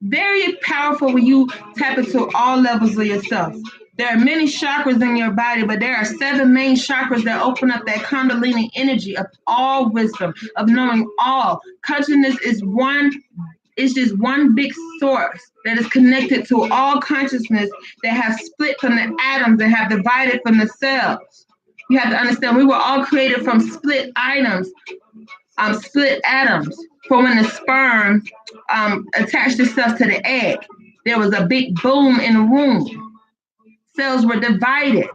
S2: Very powerful when you tap into all levels of yourself. There are many chakras in your body, but there are 7 main chakras that open up that Kundalini energy of all wisdom, of knowing all. Consciousness is just one big source that is connected to all consciousness that have split from the atoms and have divided from the cells. You have to understand we were all created from split items, split atoms. For when the sperm attached itself to the egg, there was a big boom in the womb. Cells were divided.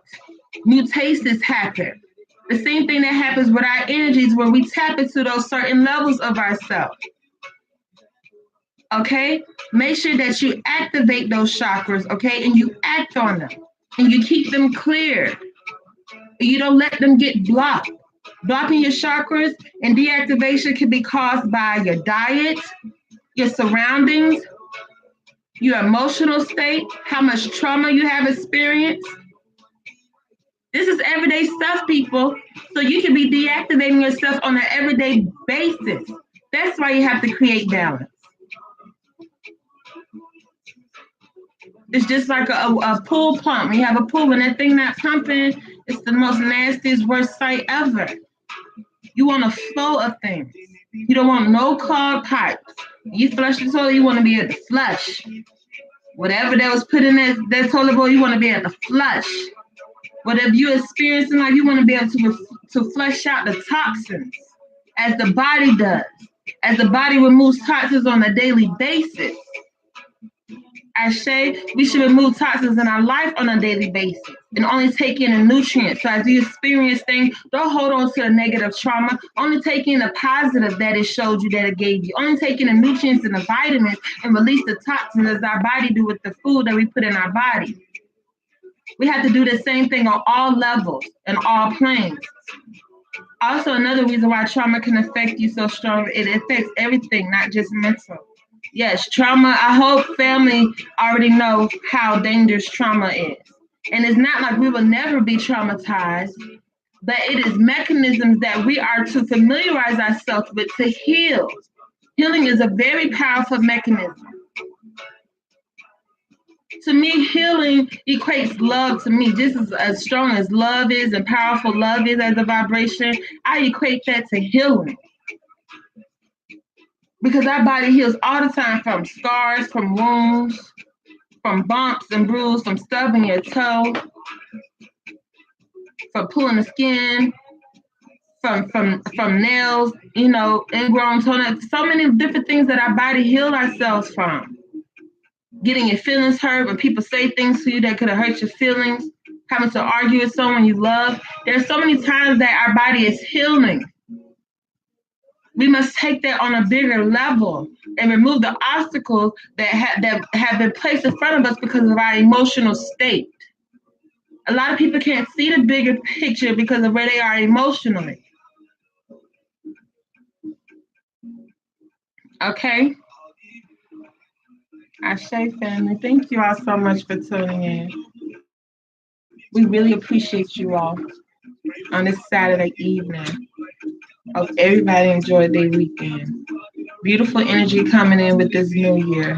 S2: Mutations happen. The same thing that happens with our energies when we tap into those certain levels of ourselves. Okay? Make sure that you activate those chakras, okay? And you act on them. And you keep them clear. You don't let them get blocked. Blocking your chakras and deactivation can be caused by your diet, your surroundings, your emotional state, how much trauma you have experienced. This is everyday stuff, people. So you can be deactivating yourself on an everyday basis. That's why you have to create balance. It's just like a pool pump. When you have a pool, when that thing not pumping, it's the most nastiest, worst sight ever. You want a flow of things. You don't want no clogged pipes. You flush the toilet, you want to be able to flush. Whatever that was put in that toilet bowl, you want to be able to flush. Whatever you're experiencing, like you want to be able to flush out the toxins as the body does. As the body removes toxins on a daily basis. We should remove toxins in our life on a daily basis and only take in the nutrients. So as you experience things, don't hold on to the negative trauma. Only take in the positive that it showed you, that it gave you. Only take in the nutrients and the vitamins and release the toxins as our body do with the food that we put in our body. We have to do the same thing on all levels and all planes. Also, another reason why trauma can affect you so strong, it affects everything, not just mental. Yes, trauma, I hope family already know how dangerous trauma is. And it's not like we will never be traumatized, but it is mechanisms that we are to familiarize ourselves with to heal. Healing is a very powerful mechanism. To me, healing equates love to me. Just as strong as love is and powerful love is as a vibration, I equate that to healing. Because our body heals all the time from scars, from wounds, from bumps and bruises, from stubbing your toe, from pulling the skin, from nails, ingrown toenails. So many different things that our body heals ourselves from. Getting your feelings hurt when people say things to you that could have hurt your feelings, having to argue with someone you love. There's so many times that our body is healing. We must take that on a bigger level and remove the obstacles that have been placed in front of us because of our emotional state. A lot of people can't see the bigger picture because of where they are emotionally. Okay? Ashe family, thank you all so much for tuning in. We really appreciate you all on this Saturday evening. Hope everybody enjoyed their weekend. Beautiful energy coming in with this new year.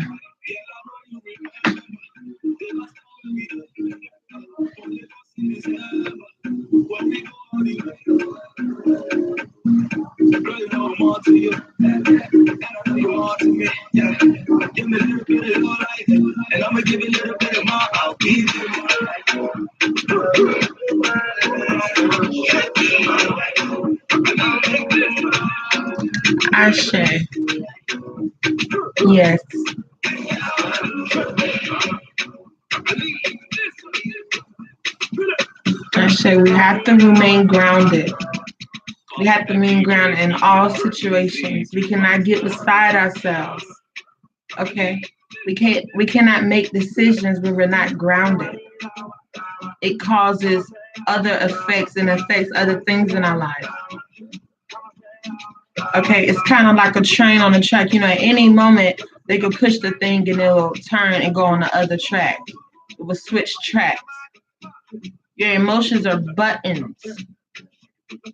S2: Ashe. Yes. Ashe, we have to remain grounded. We have to remain grounded in all situations. We cannot get beside ourselves. Okay? We cannot make decisions when we're not grounded. It causes other effects and affects other things in our life. Okay, it's kind of like a train on a track. At any moment they could push the thing and it'll turn and go on the other track. It will switch tracks. Your emotions are buttons.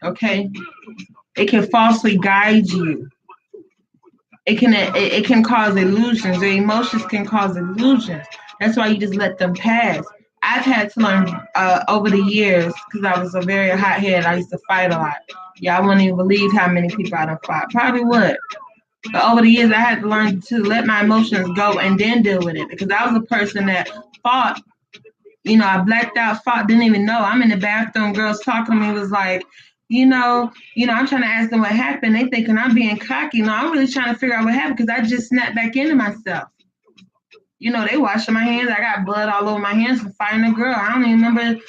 S2: Okay, it can falsely guide you. It can cause illusions. Your emotions can cause illusions. That's why you just let them pass. I've had to learn over the years, because I was a very hothead. I used to fight a lot. Y'all wouldn't even believe how many people I done fought. Probably would. But over the years, I had to learn to let my emotions go and then deal with it, because I was a person that fought I blacked out, fought, didn't even know. I'm in the bathroom, girls talking to me, was like, I'm trying to ask them what happened. They thinking I'm being cocky. No, I'm really trying to figure out what happened because I just snapped back into myself. They washing my hands. I got blood all over my hands from fighting a girl. I don't even remember,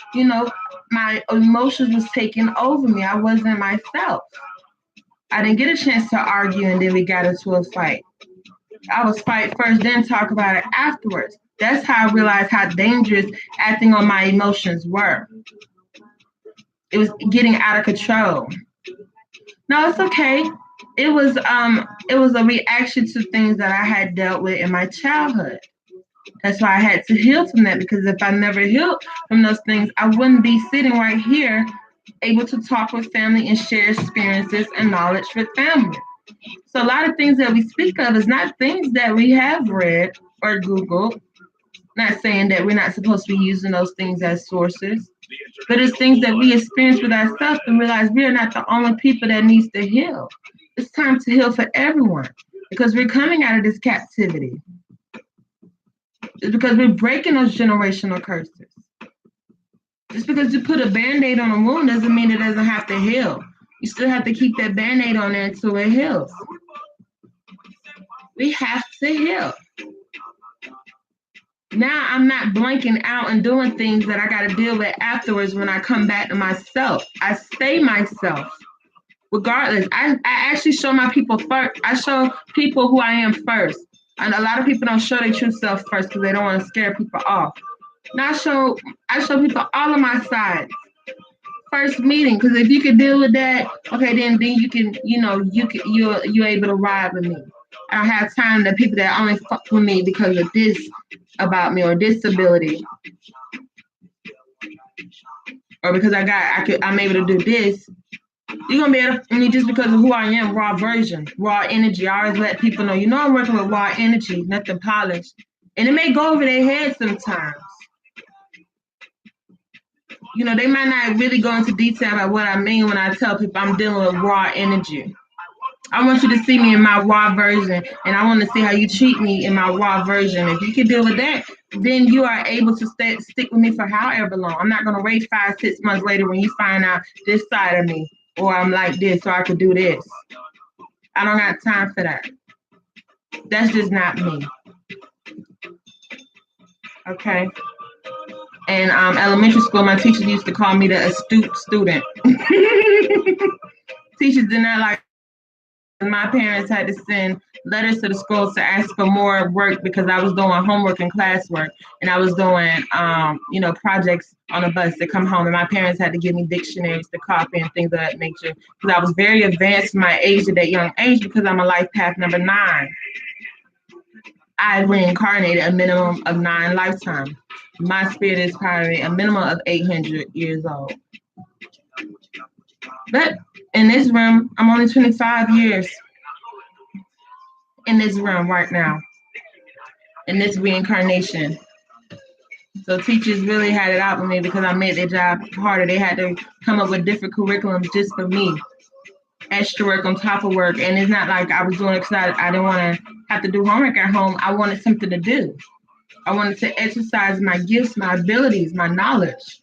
S2: my emotions was taking over me. I wasn't myself. I didn't get a chance to argue and then we got into a fight. I was fight first, then talk about it afterwards. That's how I realized how dangerous acting on my emotions were. It was getting out of control. No, it's okay. It was a reaction to things that I had dealt with in my childhood. That's why I had to heal from that, because if I never healed from those things, I wouldn't be sitting right here able to talk with family and share experiences and knowledge with family. So a lot of things that we speak of is not things that we have read or Googled. Not saying that we're not supposed to be using those things as sources, but it's things that we experience with ourselves and realize we are not the only people that needs to heal. It's time to heal for everyone because we're coming out of this captivity. It's because we're breaking those generational curses. Just because you put a band-aid on a wound doesn't mean it doesn't have to heal. You still have to keep that band-aid on there until it heals. We have to heal. Now I'm not blanking out and doing things that I got to deal with afterwards when I come back to myself. I stay myself. Regardless, I actually show my people first. I show people who I am first. And a lot of people don't show their true self first because they don't want to scare people off. Now I show people all of my sides. First meeting, because if you can deal with that, okay, then you can, you're able to ride with me. I don't have time to people that only fuck with me because of this about me or disability, or because I'm able to do this. You're gonna be able to me just because of who I am, raw version, raw energy. I always let people know, I'm working with raw energy, nothing polished. And it may go over their head sometimes. They might not really go into detail about what I mean when I tell people I'm dealing with raw energy. I want you to see me in my raw version, and I want to see how you treat me in my raw version. If you can deal with that, then you are able to stick with me for however long. I'm not going to wait 5-6 months later when you find out this side of me, or I'm like this, so I could do this. I don't got time for that. That's just not me. Okay. And elementary school, my teachers used to call me the astute student. Teachers did not like. My parents had to send letters to the schools to ask for more work because I was doing homework and classwork, and I was doing, projects on a bus to come home. And my parents had to give me dictionaries to copy and things of that nature because I was very advanced in my age at that young age because I'm a life path number 9. I reincarnated a minimum of 9 lifetimes. My spirit is probably a minimum of 800 years old. But in this room, I'm only 25 years in this room right now, in this reincarnation. So teachers really had it out with me because I made their job harder. They had to come up with different curriculums just for me. Extra work on top of work. And it's not like I was doing it because I didn't want to have to do homework at home. I wanted something to do. I wanted to exercise my gifts, my abilities, my knowledge.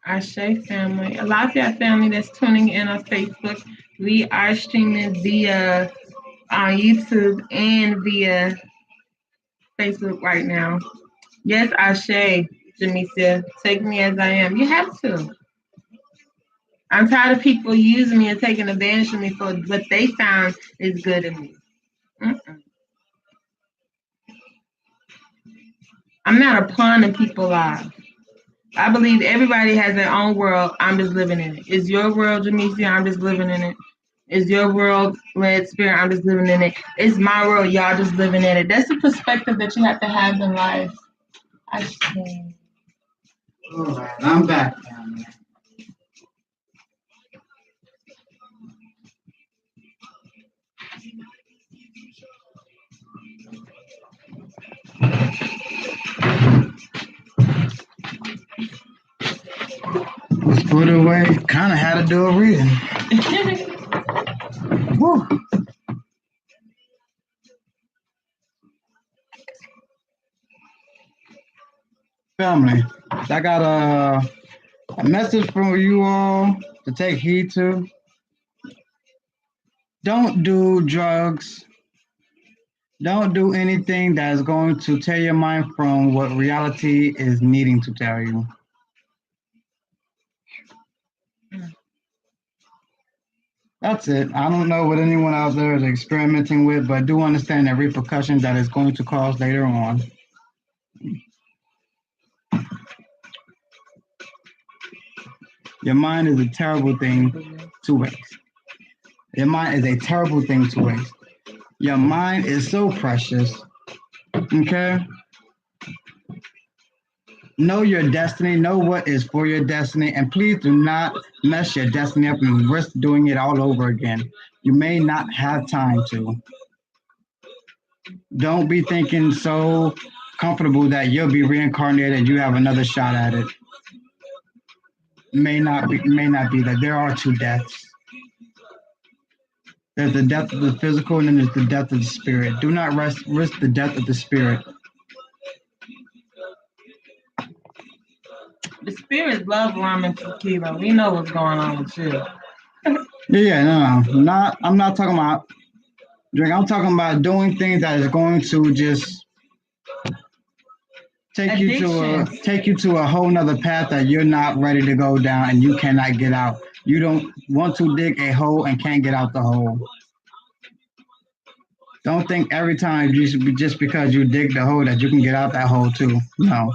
S2: Ashe family, Alafia family that's tuning in on Facebook. We are streaming via YouTube and via Facebook right now. Yes, Ashe, Jamisia, take me as I am. You have to. I'm tired of people using me and taking advantage of me for what they found is good in me. Mm-mm. I'm not a pawn in people's lives. I believe everybody has their own world. I'm just living in it. It's your world, Jamisia. I'm just living in it. It's your world, Red Spirit. I'm just living in it. It's my world. Y'all just living in it. That's the perspective that you have to have in life. I see.
S1: All right, I'm back down there. put it away. Kind of had to do a reading. Woo. Family, I got a message from you all to take heed to. Don't do drugs. Don't do anything that is going to tear your mind from what reality is needing to tell you. That's it. I don't know what anyone out there is experimenting with, but do understand the repercussions that it's going to cause later on. Your mind is a terrible thing to waste. Your mind is a terrible thing to waste. Your mind is so precious. Okay? Know your destiny, know what is for your destiny, and please do not mess your destiny up and risk doing it all over again. You may not have time to. Don't be thinking so comfortable that you'll be reincarnated, you have another shot at it. May not be that. There are two deaths. There's the death of the physical and then there's the death of the spirit. Do not risk the death of the spirit.
S2: The spirits love ramen tequila. We know what's going on with you.
S1: Yeah, no. Not I'm not talking about drink. I'm talking about doing things that is going to just take you to a whole nother path that you're not ready to go down and you cannot get out. You don't want to dig a hole and can't get out the hole. Don't think every time you should be just because you dig the hole that you can get out that hole too. No.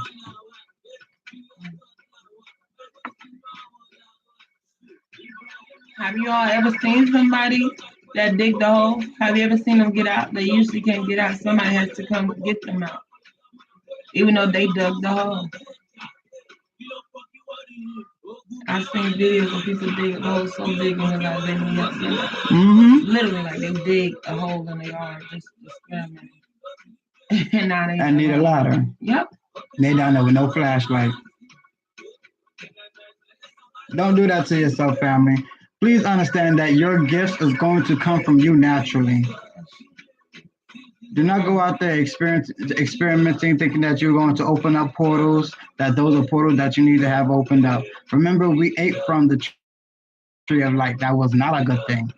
S2: Have you all ever seen somebody that dig the hole? Have you ever seen them get out? They usually can't get out. Somebody has to come get them out, even though they dug the hole. I've seen videos of people dig holes so big in their life they don't let them out. Literally, like they dig a hole in the yard just to experiment. And now they
S1: need a ladder.
S2: Yep.
S1: They down there with no flashlight. Don't do that to yourself, family. Please understand that your gifts is going to come from you naturally. Do not go out there experimenting, thinking that you're going to open up portals, that those are portals that you need to have opened up. Remember, we ate from the tree of life. That was not a good thing.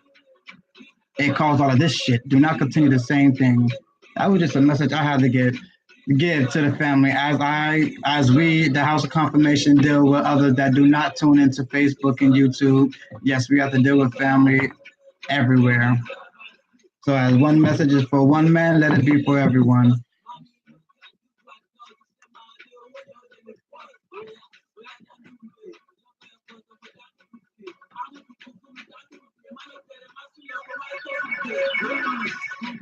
S1: It caused all of this shit. Do not continue the same thing. That was just a message I had to give to the family as we, the House of Confirmation, deal with others that do not tune into Facebook and YouTube. Yes, we have to deal with family everywhere. So as one message is for one man, let it be for everyone.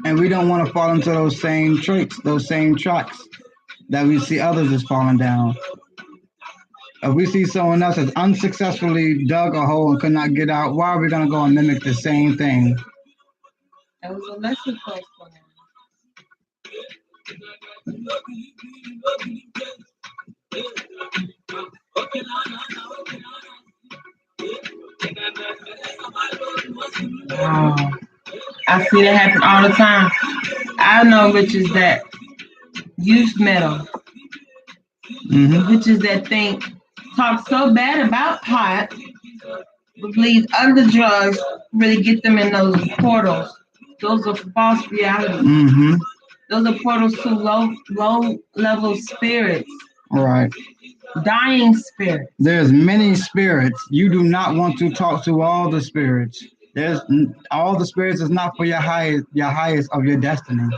S1: And we don't want to fall into those same traits, those same tracks that we see others is falling down. If we see someone else has unsuccessfully dug a hole and could not get out, why are we going to go and mimic the same thing?
S2: That was a lesson for us. Wow. I see that happen all the time. I know witches that use metal. Witches that talk so bad about pot, believe other drugs really get them in those portals. Those are false realities. Those are portals to low level spirits.
S1: Right.
S2: Dying spirits.
S1: There's many spirits. You do not want to talk to all the spirits. There's all the spirits is not for your highest of your destiny.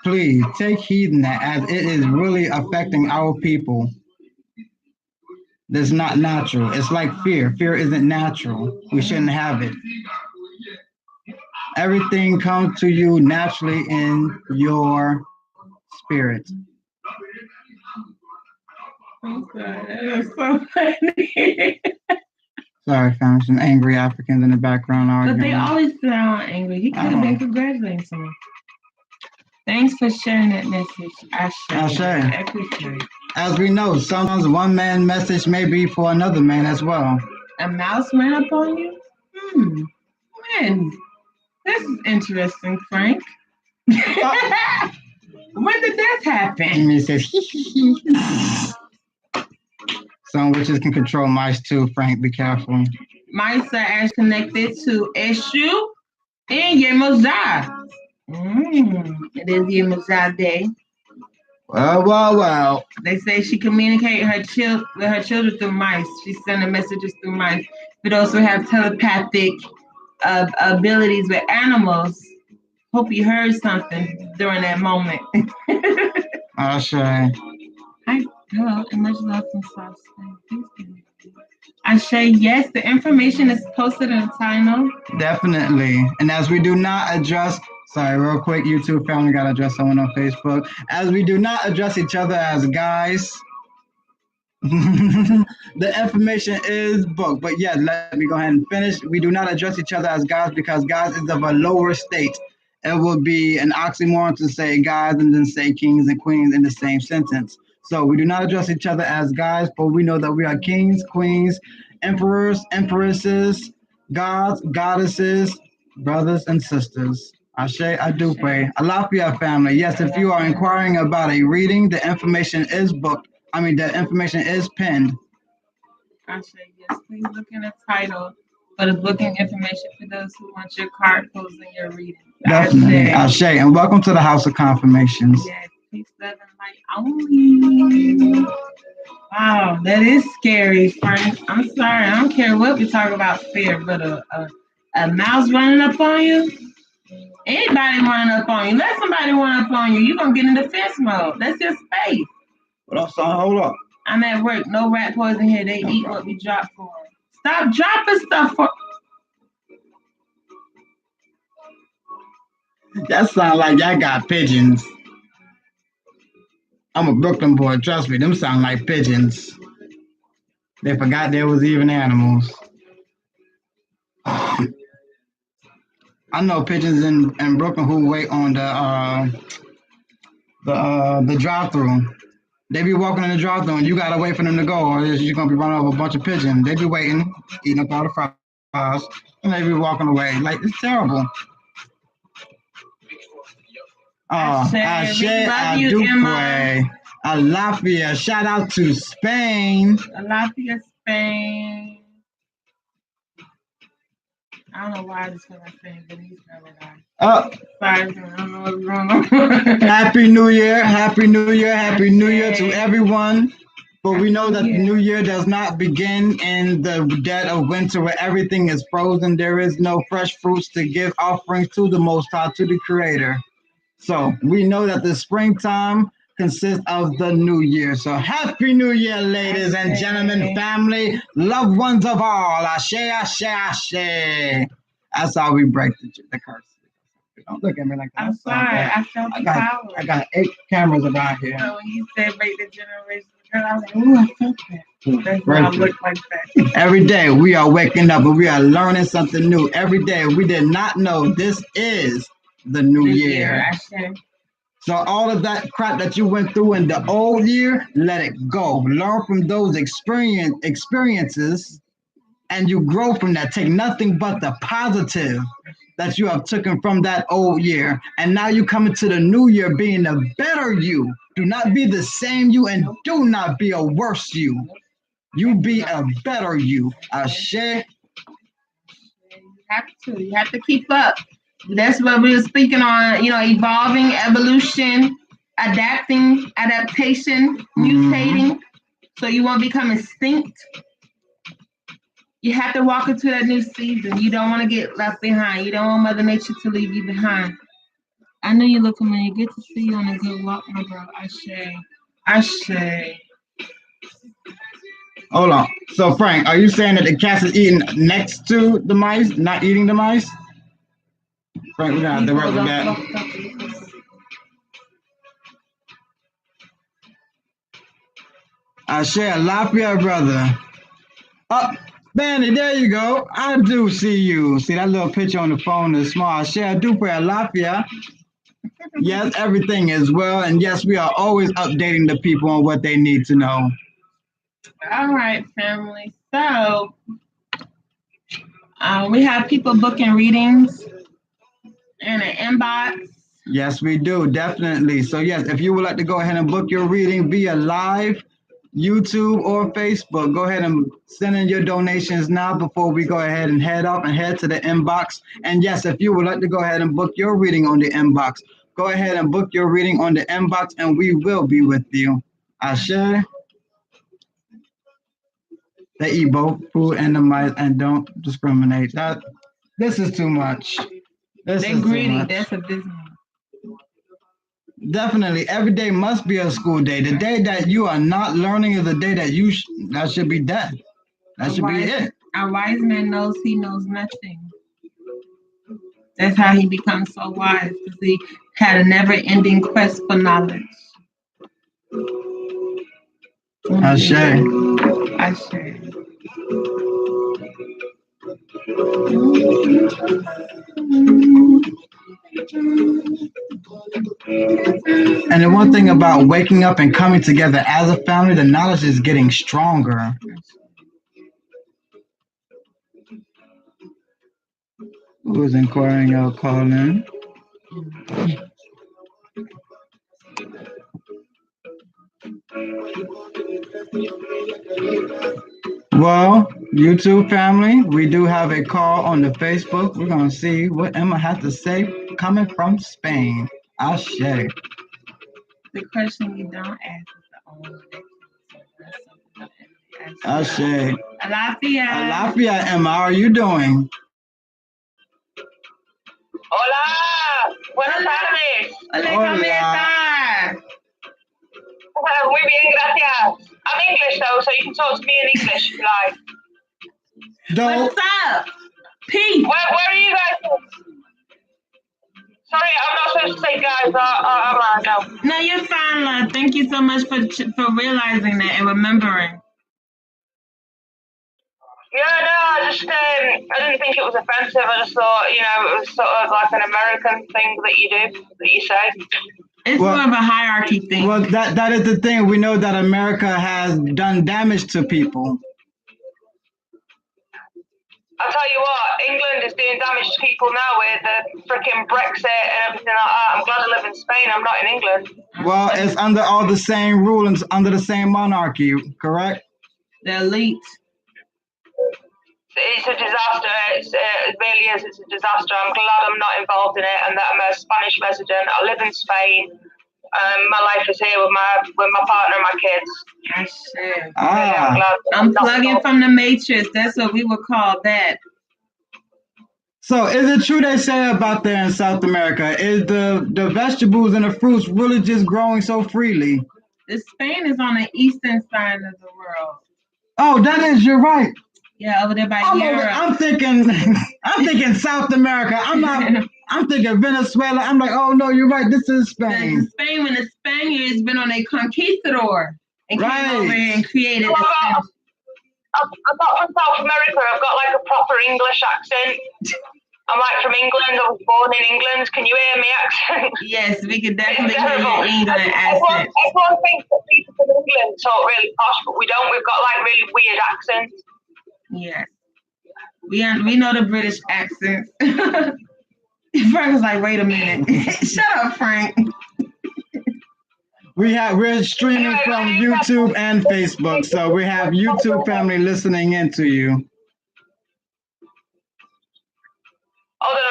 S1: Please take heed in that, as it is really affecting our people. That's not natural. It's like fear. Fear isn't natural. We shouldn't have it. Everything comes to you naturally in your spirit.
S2: That is so funny.
S1: Sorry, fam. Some angry Africans in the background arguing.
S2: But they always sound angry. He could have been congratulating someone. Thanks for sharing that message. I appreciate it.
S1: As we know, sometimes one man message may be for another man as well.
S2: A mouse ran up on you? Man, this is interesting, Frank. When did that happen?
S1: And he says, some witches can control mice too, Frank. Be careful.
S2: Mice are as connected to Eshu and Yemoja. It is Yemoja Day.
S1: Well.
S2: They say she communicated with her children through mice. She sending messages through mice. But also have telepathic abilities with animals. Hope you heard something during that moment.
S1: Ashe.
S2: Hi, hello, and much love from South Spain. Ashe, yes, the information is posted in the title.
S1: Definitely. And as we do not address, sorry, real quick, YouTube family got to address someone on Facebook. As we do not address each other as guys, the information is booked. But yes, let me go ahead and finish. We do not address each other as guys because guys is of a lower state. It would be an oxymoron to say guys and then say kings and queens in the same sentence. So we do not address each other as guys, but we know that we are kings, queens, emperors, empresses, gods, goddesses, brothers, and sisters. Ashe, Adupe, Alafia family. Yes, if you are inquiring about a reading, the information is booked. The information is pinned.
S2: Ashe, yes, please look in the title for the booking information for those who want your card pulls in your reading.
S1: Definitely. Ashe, and welcome to the House of Confirmations.
S2: Yes, peace, love, and light only. Wow, that is scary, Frank. I'm sorry. I don't care what we talk about fear, but a mouse running up on you, anybody running up on you, let somebody run up on you, you're going to get in defense mode. That's your space.
S1: What up, son? Hold up.
S2: I'm at work. No rat poison here. They eat what we drop for them. Stop dropping stuff for.
S1: That sound like y'all got pigeons. I'm a Brooklyn boy. Trust me, them sound like pigeons. They forgot there was even animals. I know pigeons in Brooklyn who wait on the drive-through. They be walking in the drive-through and you gotta wait for them to go, or you're gonna be running over a bunch of pigeons. They be waiting, eating up all the fries, and they be walking away. Like, it's terrible. Ashe, Adupe, Alafia. Shout out to Spain.
S2: Alafia, Spain. I don't know why I just feel like saying, but he's never died. Sorry, I don't know what's wrong.
S1: Happy New Year, Happy New Year, Happy New Year to everyone. But we know that the new year does not begin in the dead of winter where everything is frozen. There is no fresh fruits to give offerings to the Most High, to the Creator. So we know that the springtime consists of the new year. So happy new year, ladies and gentlemen, family, loved ones of all. Ashe, ashe, ashe. That's how we break the curse. Don't look at me like that.
S2: I'm sorry. I felt the power.
S1: I got 8 cameras around here.
S2: So when you said break the generation, I was like, ooh, I felt that. That's why I look like that.
S1: Every day we are waking up and we are learning something new. Every day we did not know this is the new year. So all of that crap that you went through in the old year, let it go. Learn from those experiences and you grow from that. Take nothing but the positive that you have taken from that old year. And now you come into the new year being a better you. Do not be the same you and do not be a worse you. You be a better you. Ashe.
S2: You have to keep up. That's what we were speaking on, evolving, evolution, adaptation, mutating. So you won't become extinct. You have to walk into that new season. You don't want to get left behind. You don't want Mother Nature to leave you behind. I know you look familiar. Good to see you on a good walk, my girl. Ashe.
S1: Hold on. So, Frank, are you saying that the cat is eating next to the mice, not eating the mice? Frank, we're going to have to work with that. Ashe, Alafia, brother. Benny, there you go. I do see you. See, that little picture on the phone is small. Ashe, Adupe, Alafia. Yes, everything is well. And yes, we are always updating the people on what they need to know.
S2: All right, family. So we have people booking readings in an inbox.
S1: Yes, we do. Definitely. So, yes, if you would like to go ahead and book your reading via live, YouTube, or Facebook, go ahead and send in your donations now before we go ahead and head up and head to the inbox. And yes, if you would like to go ahead and book your reading on the inbox, go ahead and book your reading on the inbox and we will be with you. Ashe. They eat both food and the mice and don't discriminate. This is too much.
S2: They're greedy. That's a business.
S1: Definitely, every day must be a school day. The day that you are not learning is the day that that should be dead. That should be it.
S2: A wise man knows he knows nothing. That's how he becomes so wise, because he had a never-ending quest for knowledge.
S1: Ashe.
S2: Ashe.
S1: And the one thing about waking up and coming together as a family, the knowledge is getting stronger. Who is inquiring or calling? Well, YouTube family, we do have a call on the Facebook. We're going to see what Emma has to say coming from Spain. Ashe.
S2: The question you don't ask is the only one that
S1: Ashe.
S2: Alafia.
S1: Alafia, Emma, how are you doing?
S3: Hola, buenas tardes.
S2: Hola, ¿cómo estás?
S3: Muy bien, gracias. I'm English though, so you can talk to me in English if you like.
S2: What's up? Peace.
S3: Where are you guys? Sorry, I'm not supposed to say guys. No.
S2: No, you're fine, love. Thank you so much for realizing that and remembering.
S3: Yeah, no, I didn't think it was offensive. I just thought, it was sort of like an American thing that you do, that you say.
S2: It's more of a hierarchy thing.
S1: Well, that is the thing. We know that America has done damage to people.
S3: I'll tell you what, England is doing damage to people now with the freaking Brexit and everything like that. I'm glad I live in Spain. I'm not in England.
S1: Well, it's under all the same rulings, under the same monarchy, correct?
S2: The elite.
S3: It's a disaster. It really is. It's a disaster. I'm glad I'm not involved in it and that I'm a Spanish resident. I live in Spain. My life is here with my partner and my kids.
S2: I'm plugging from the matrix. That's what we would call that.
S1: So is it true they say about there in South America, is the vegetables and the fruits really just growing so freely?
S2: Spain is on the eastern side of the world.
S1: Oh, you're right.
S2: Yeah, over there by Europe.
S1: I'm thinking South America. I'm thinking Venezuela. I'm like, oh no, you're right. This is Spain.
S2: This is Spain when the Spaniards been on a conquistador and came over here and created.
S3: I'm not from South America. I've got like a proper English accent. I'm like from England. I was born in England. Can you hear me accent?
S2: Yes, we can definitely hear your England accent.
S3: Everyone thinks that people from England talk really posh, but we don't. We've got like really weird accents.
S2: Yes. We know the British accent. Frank was like, wait a minute. Shut up, Frank.
S1: We're streaming from YouTube and Facebook, so we have YouTube family listening in to you.
S3: Hold on a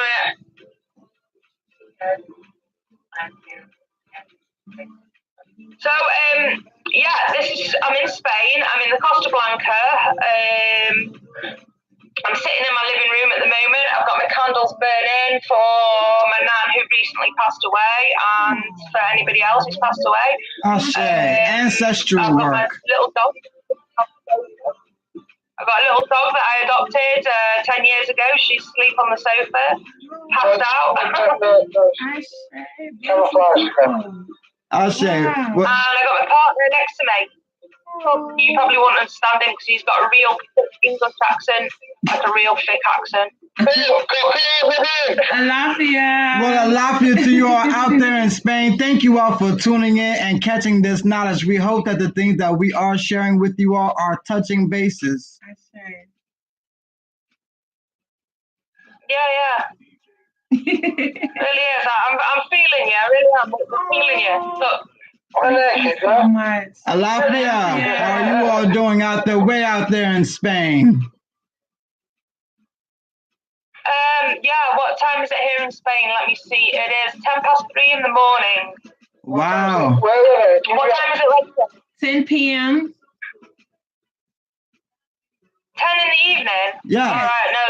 S3: minute. So, I'm in Spain. I'm in the Costa Blanca. I'm sitting in my living room at the moment. I've got my candles burning for my nan who recently passed away and for anybody else who's passed away.
S1: Ancestral
S3: I've got
S1: work.
S3: My little dog. I've got a little dog that I adopted 10 years ago. She's asleep on the sofa, passed out.
S1: Ashe.
S3: And I got my partner next to me. You probably won't understand him because he's got a real English accent, like a real thick accent.
S2: Alafia.
S1: Well, Alafia to you all out there in Spain. Thank you all for tuning in and catching this knowledge. We hope that the things that we are sharing with you all are touching bases.
S3: Yeah. Really is. I'm feeling you. I really am. I'm feeling you. Look.
S2: Thank you so much.
S1: Alafia, how are you all doing out there, way out there in Spain?
S3: Yeah, what time is it here in Spain? Let me see. It is 3:10 in the morning.
S1: Wow.
S3: What time is it later?
S2: 10 p.m.
S3: 10 in the evening?
S1: Yeah.
S3: All right, no.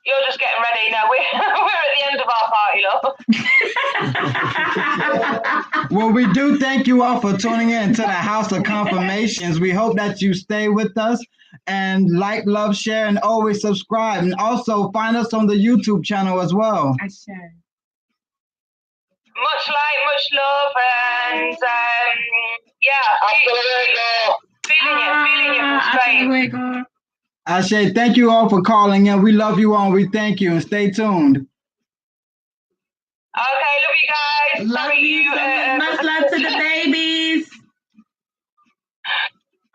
S3: You're just getting ready. No, we're at the end of our party, love.
S1: Well, we do thank you all for tuning in to the House of Confirmations. We hope that you stay with us and like, love, share, and always subscribe. And also find us on the YouTube channel as well.
S2: I share.
S3: Much light, much love, and yeah. Feeling you from Spain.
S1: Ashe, thank you all for calling in. We love you all. And we thank you, and stay tuned.
S3: Okay, love you guys.
S2: Love you. Much love to the babies.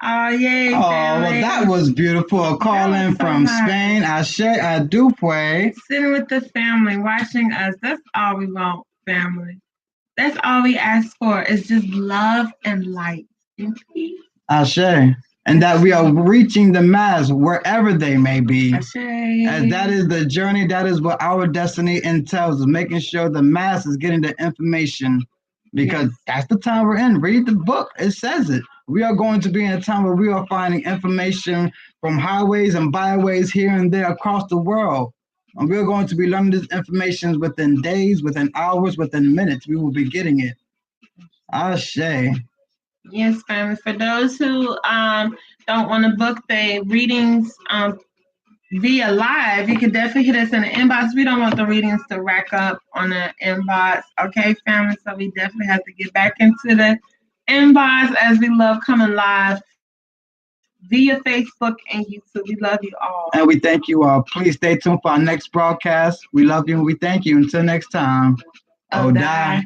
S2: Oh, yay.
S1: Oh, well, that was beautiful. A call in from Spain. Ashe Adupe.
S2: Sitting with the family, watching us. That's all we want, family. That's all we ask for is just love and light and peace.
S1: Ashe. And that we are reaching the mass wherever they may be.
S2: Ashe.
S1: And that is the journey. That is what our destiny entails, is making sure the mass is getting the information, because that's the time we're in. Read the book. It says it. We are going to be in a time where we are finding information from highways and byways here and there across the world. And we're going to be learning this information within days, within hours, within minutes. We will be getting it. Ashe.
S2: Yes, family. For those who don't want to book their readings via live, you can definitely hit us in the inbox. We don't want the readings to rack up on the inbox. Okay, family? So we definitely have to get back into the inbox, as we love coming live via Facebook and YouTube. We love you all.
S1: And we thank you all. Please stay tuned for our next broadcast. We love you and we thank you. Until next time. Odai.